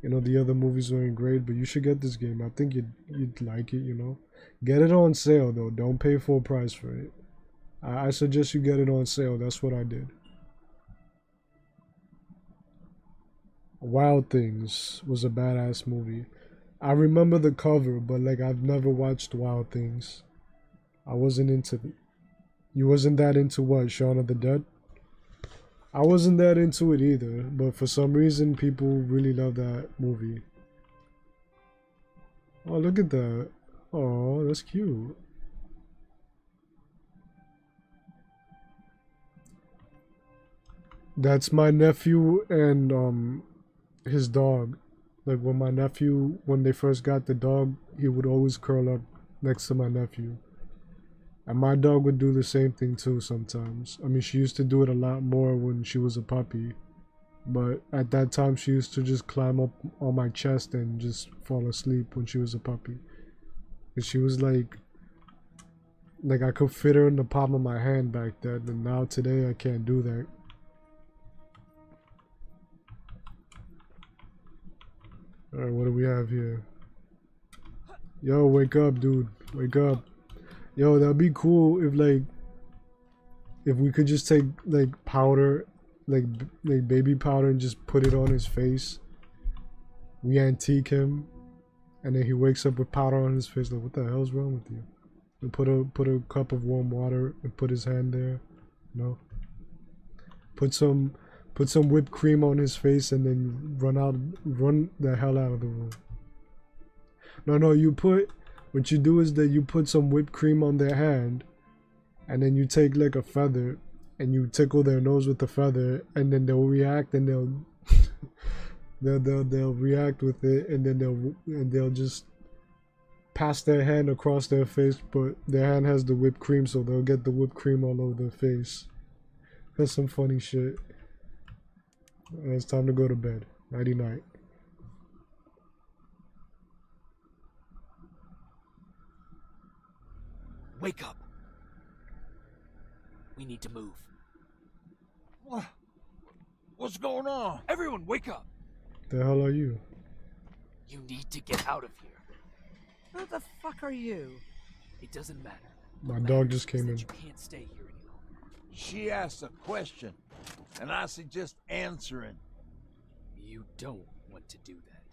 you know the other movies weren't great. But you should get this game. I think you'd like it. You know, get it on sale though. Don't pay full price for it. I suggest you get it on sale. That's what I did. Wild Things was a badass movie. I remember the cover, but like I've never watched Wild Things. I wasn't into it. You wasn't that into what? Shaun of the Dead? I wasn't that into it either, but for some reason people really love that movie. Oh, look at that. Oh, that's cute. That's my nephew and his dog. Like when they first got the dog, he would always curl up next to my nephew. And my dog would do the same thing too sometimes. I mean, she used to do it a lot more when she was a puppy. But at that time, she used to just climb up on my chest and just fall asleep when she was a puppy. And she was like I could fit her in the palm of my hand back then. And now today, I can't do that. Alright, what do we have here? Yo, wake up, dude. Wake up. Yo, that'd be cool if we could just take like powder, like baby powder, and just put it on his face. We antique him, and then he wakes up with powder on his face. Like, what the hell's wrong with you? And put a cup of warm water and put his hand there. No. Put some whipped cream on his face and then run the hell out of the room. No, what you do is that you put some whipped cream on their hand, and then you take like a feather and you tickle their nose with the feather, and then they'll react, and they'll react with it, and then they'll just pass their hand across their face, but their hand has the whipped cream, so they'll get the whipped cream all over their face. That's some funny shit. It's time to go to bed. Nighty night. Wake up. We need to move. What's going on? Everyone, wake up. The hell are you? You need to get out of here. Who the fuck are you? It doesn't matter. My What dog matters just came is that in. You can't stay here any longer. She asked a question, and I suggest answering. You don't want to do that.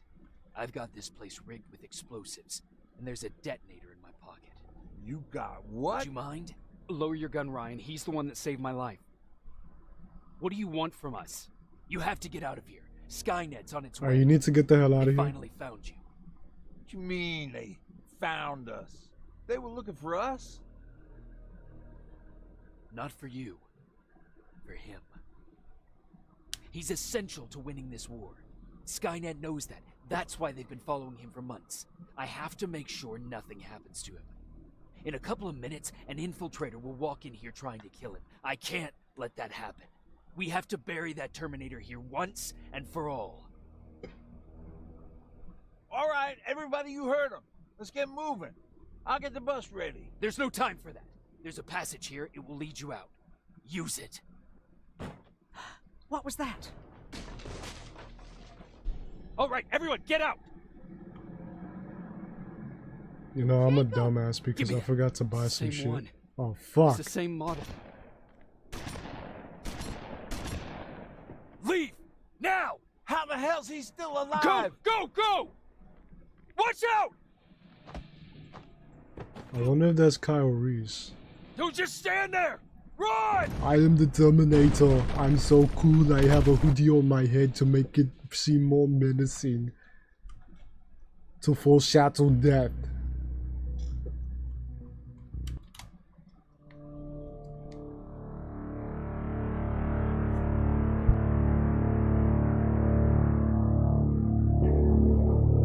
I've got this place rigged with explosives, and there's a detonator in my pocket. You got what? Would you mind? Lower your gun, Ryan. He's the one that saved my life. What do you want from us? You have to get out of here. Skynet's on its way. Alright, you need to get the hell out They of here. finally found you. What you mean they found us? They were looking for us? Not for you. For him. He's essential to winning this war. Skynet knows that. That's why they've been following him for months. I have to make sure nothing happens to him. In a couple of minutes, an infiltrator will walk in here trying to kill him. I can't let that happen. We have to bury that Terminator here once and for all. All right, everybody, you heard him. Let's get moving. I'll get the bus ready. There's no time for that. There's a passage here. It will lead you out. Use it. What was that? All right, everyone, get out! You know, I'm a dumbass because me I that. forgot to buy some Same shit. one. Oh, It's fuck. the same model. hell's he still Go! alive? Go! Go! Watch out! I wonder if that's Kyle Reese. Don't just stand there! Run! I am the Terminator. I'm so cool. I have a hoodie on my head to make it seem more menacing. To foreshadow death.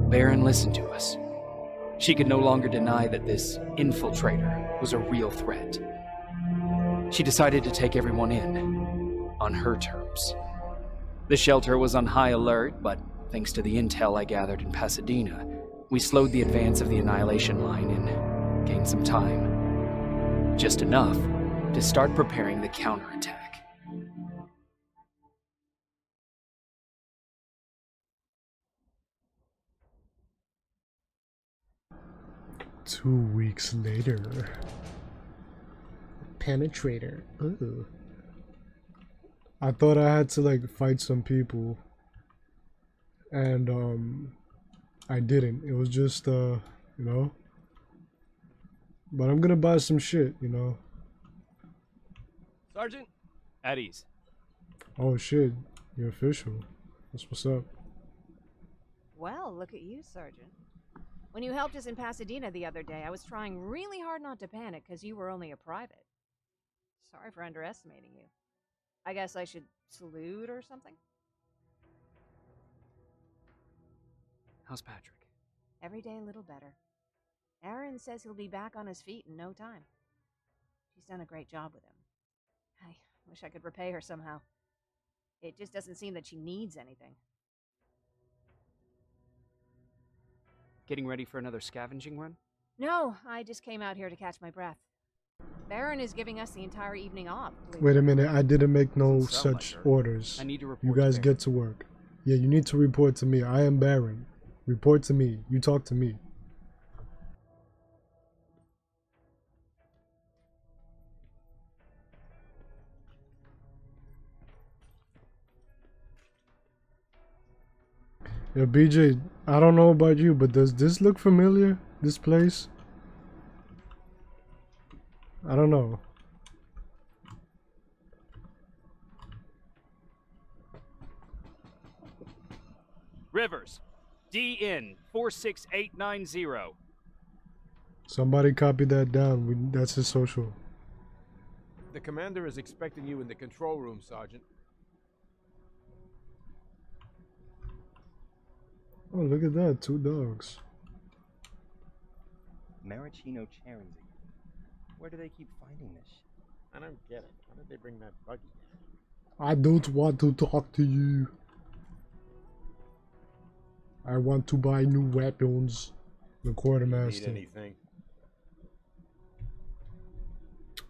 Baron listened to us. She could no longer deny that this infiltrator was a real threat. She decided to take everyone in, on her terms. The shelter was on high alert, but thanks to the intel I gathered in Pasadena, we slowed the advance of the Annihilation Line and gained some time. Just enough to start preparing the counterattack. 2 weeks later. Penetrator. Ooh. I thought I had to like fight some people. And I didn't. It was just you know. But I'm gonna buy some shit, you know. Sergeant? At ease. Oh shit. You're official. That's what's up. Well, look at you, Sergeant. When you helped us in Pasadena the other day, I was trying really hard not to panic because you were only a private. Sorry for underestimating you. I guess I should salute or something? How's Patrick? Every day a little better. Aaron says he'll be back on his feet in no time. She's done a great job with him. I wish I could repay her somehow. It just doesn't seem that she needs anything. Getting ready for another scavenging run? No, I just came out here to catch my breath. Baron is giving us the entire evening off. Wait a minute, I didn't make no Doesn't sound such like her. orders. I need to report You to guys Baron. get to work. Yeah, you need to report to me. I am Baron. Report to me. You talk to me. Yo, BJ, I don't know about you, but does this look familiar? This place? I don't know. Rivers. DN 46890. Somebody copy that down. That's his social. The commander is expecting you in the control room, Sergeant. Oh, look at that. 2 dogs. Maraschino Charenzy. Where do they keep finding this shit? I don't get it. How did they bring that buggy? I don't want to talk to you. I want to buy new weapons. The quartermaster. Need anything?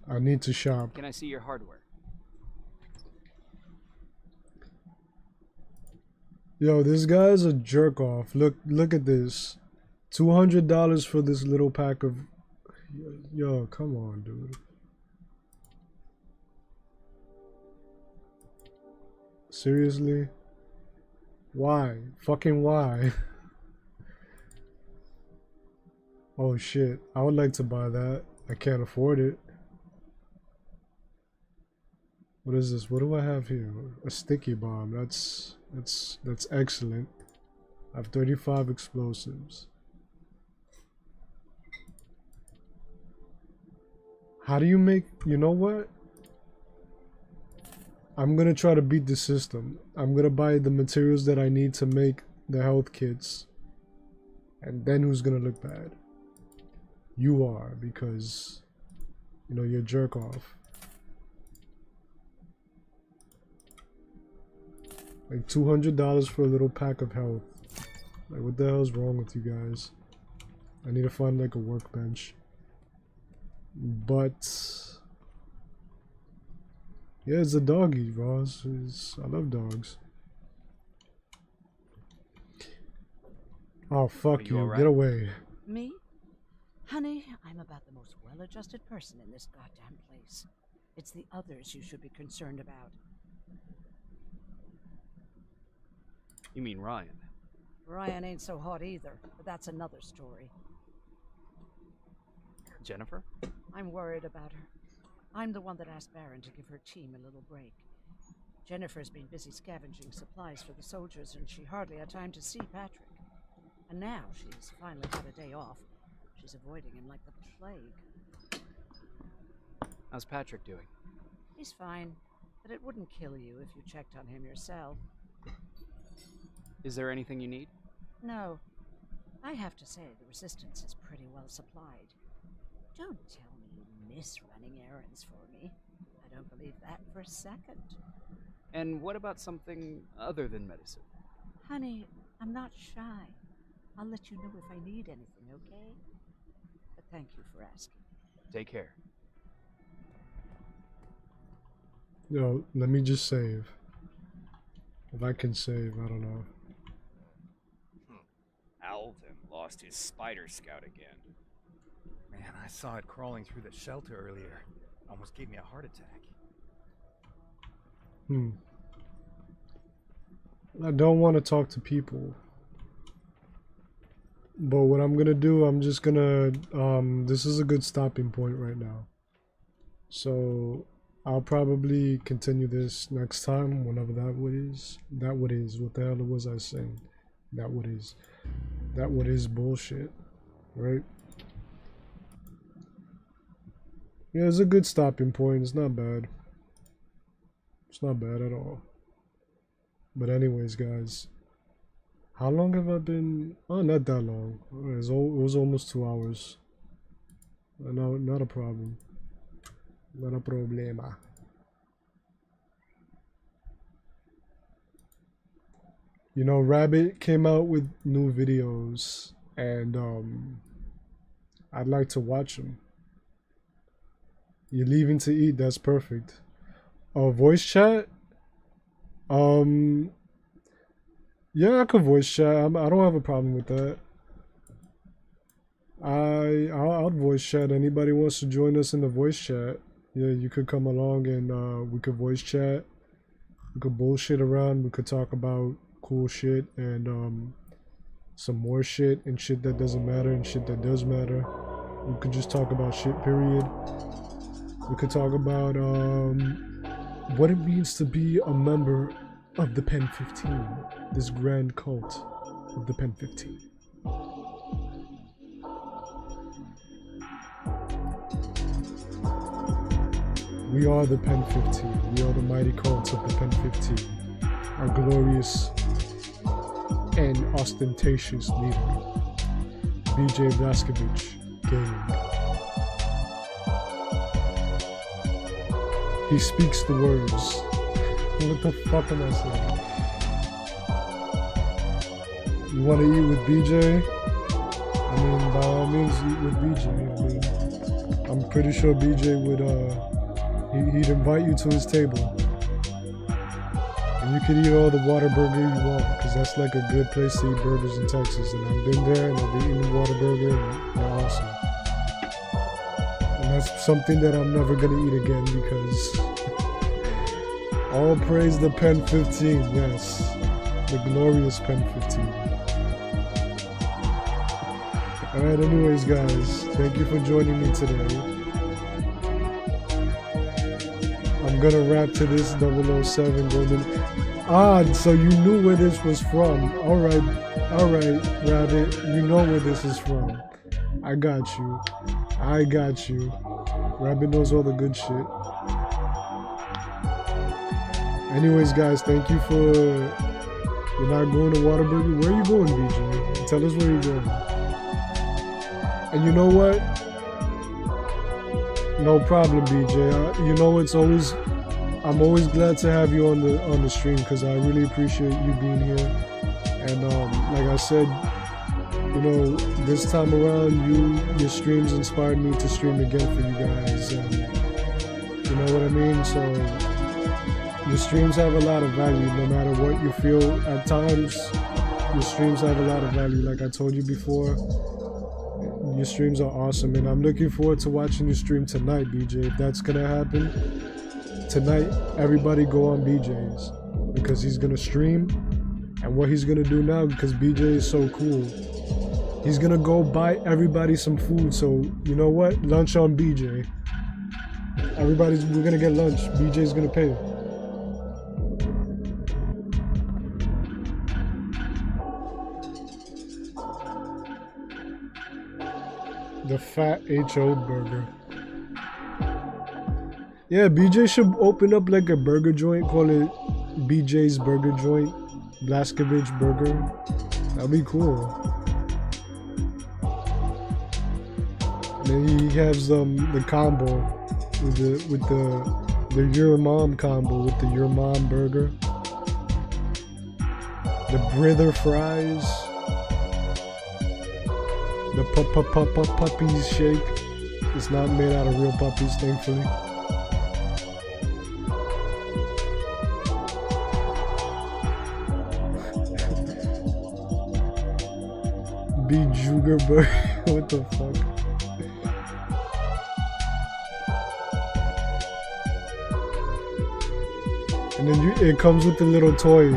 I need to shop. Can I see your hardware? Yo, this guy's a jerk off. Look at this. $200 for this little pack of. Yo, come on, dude. Seriously? Why? Fucking why? Oh shit. I would like to buy that. I can't afford it. What is this? What do I have here? A sticky bomb. That's excellent. I have 35 explosives. How do you make, you know what? I'm gonna try to beat the system. I'm gonna buy the materials that I need to make the health kits. And then who's gonna look bad? You are, because, you know, you're jerk off. Like $200 for a little pack of health. Like, what the hell is wrong with you guys? I need to find like a workbench. But yeah, it's a doggy, Ross. I love dogs. Oh, fuck you. alright? Get away. Me? Honey, I'm about the most well-adjusted person in this goddamn place. It's the others you should be concerned about. You mean Ryan? Ryan ain't so hot either, but that's another story. Jennifer? I'm worried about her. I'm the one that asked Baron to give her team a little break. Jennifer's been busy scavenging supplies for the soldiers, and she hardly had time to see Patrick. And now she's finally got a day off. She's avoiding him like the plague. How's Patrick doing? He's fine, but it wouldn't kill you if you checked on him yourself. Is there anything you need? No. I have to say, the Resistance is pretty well supplied. Don't tell me you miss running errands for me. I don't believe that for a second. And what about something other than medicine? Honey, I'm not shy. I'll let you know if I need anything, okay? But thank you for asking. Take care. Yo, let me just save. If I can save, I don't know. Alvin lost his spider scout again. Man, I saw it crawling through the shelter earlier. Almost gave me a heart attack. I don't want to talk to people. But what I'm gonna do, I'm just gonna, this is a good stopping point right now. So, I'll probably continue this next time, whenever that what is. That what is, what the hell was I saying? That what is. That what is bullshit, right? Yeah, it's a good stopping point, it's not bad. It's not bad at all. But anyways, guys. How long have I been? Oh, not that long. It was almost 2 hours. No, not a problem. Not a problema. You know, Rabbit came out with new videos, and I'd like to watch them. You're leaving to eat. That's perfect. Voice chat. Yeah, I could voice chat. I don't have a problem with that. I'll voice chat. Anybody wants to join us in the voice chat? Yeah, you could come along and we could voice chat. We could bullshit around. We could talk about cool shit and some more shit and shit that doesn't matter and shit that does matter. We could just talk about shit, period. We could talk about what it means to be a member of the Pen 15, this grand cult of the Pen 15. We are the Pen 15. We are the mighty cult of the Pen 15. Our glorious and ostentatious leader, BJ Blaskovich Gaming. He speaks the words. What the fuck am I saying? You want to eat with BJ? I mean, by all means, eat with BJ. I mean, I'm pretty sure BJ would, he'd invite you to his table. And you can eat all the Whataburger you want, because that's like a good place to eat burgers in Texas. And I've been there, and I've eaten the Whataburger, and they're awesome. And that's something that I'm never going to eat again, because all praise the Pen 15, yes. The glorious Pen 15. Alright, anyways, guys, thank you for joining me today. I'm gonna rap to this 007 Golden. Ah, so you knew where this was from. Alright, Rabbit, you know where this is from. I got you. Rabbit knows all the good shit. Anyways, guys, thank you for... You're not going to Whataburger? Where are you going, BJ? Tell us where you're going. And you know what? No problem, BJ. You know, it's always... I'm always glad to have you on the stream, because I really appreciate you being here. And like I said, you know, this time around, your streams inspired me to stream again for you guys. And you know what I mean? So... Your streams have a lot of value, no matter what you feel at times. Your streams have a lot of value, like I told you before. Your streams are awesome, and I'm looking forward to watching your stream tonight, BJ. If that's gonna happen, tonight, everybody go on BJ's, because he's gonna stream, And what he's gonna do now, because BJ is so cool, he's gonna go buy everybody some food. So you know what? Lunch on BJ. We're gonna get lunch. BJ's gonna pay. The Fat HO Burger. Yeah, BJ should open up like a burger joint, call it BJ's Burger Joint, Blaskovich Burger. That'd be cool. And then he has the combo with the Your Mom combo with the Your Mom burger, the Brither fries, the puppies shake. It's not made out of real puppies, thankfully. Jugerberg. What the fuck? And then it comes with a little toy,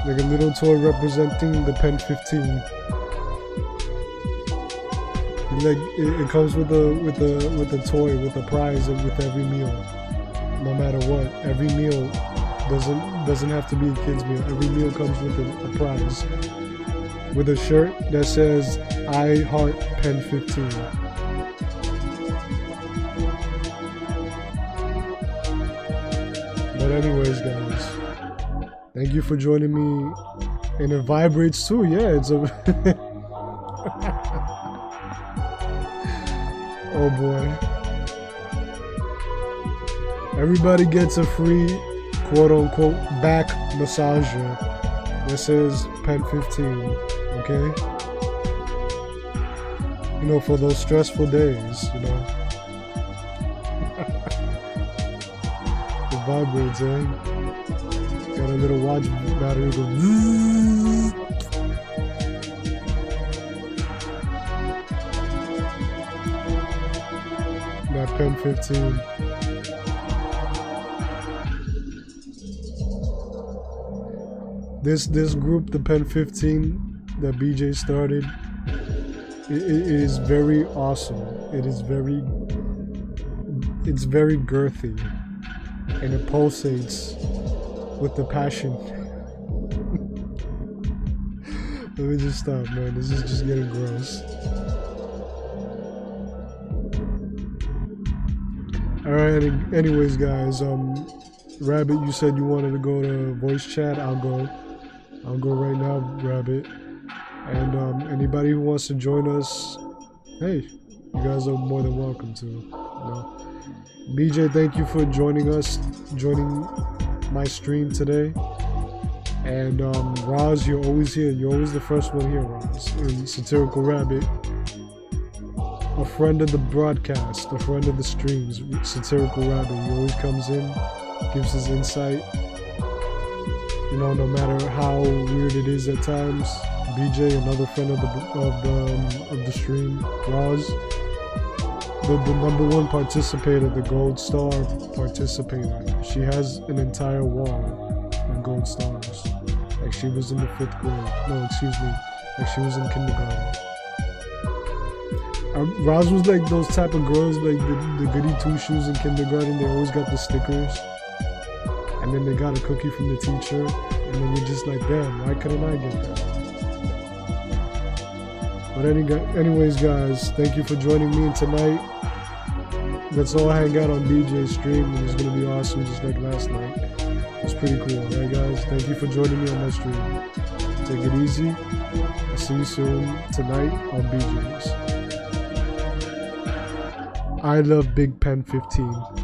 like a little toy representing the Pen 15. Like it comes with a toy, with a prize with every meal, no matter what. Every meal doesn't have to be a kid's meal. Every meal comes with a prize. With a shirt that says I Heart Pen 15. But anyways, guys, thank you for joining me. And it vibrates too. Yeah, it's a oh boy. Everybody gets a free quote-unquote back massager that says Pen 15. Okay, you know, for those stressful days, you know. It vibrates, eh? Got a little watch battery go. That Pen 15. This group, the Pen 15 that BJ started, it is very awesome. It's very girthy, and it pulsates with the passion. Let me just stop, man. This is just getting gross. Alright, anyways, guys, Rabbit, you said you wanted to go to voice chat. I'll go right now, Rabbit. And anybody who wants to join us, hey, you guys are more than welcome to. You know. BJ, thank you for joining my stream today. And Roz, you're always here. You're always the first one here, Roz. And Satirical Rabbit, a friend of the broadcast, a friend of the streams. Satirical Rabbit, he always comes in, gives his insight. You know, no matter how weird it is at times. BJ, another friend of the stream. Roz, the number one participator, the gold star participator. She has an entire wall of gold stars. Like she was in the 5th grade. No, excuse me. Like she was in kindergarten. Roz was like those type of girls, like the goody two shoes in kindergarten. They always got the stickers. And then they got a cookie from the teacher. And then you're just like, damn, why couldn't I get that? But anyways, guys, thank you for joining me tonight. Let's all hang out on BJ's stream, and it's gonna be awesome, just like last night. It's pretty cool, alright, guys? Thank you for joining me on my stream. Take it easy. I'll see you soon tonight on BJ's. I love Big Pen 15.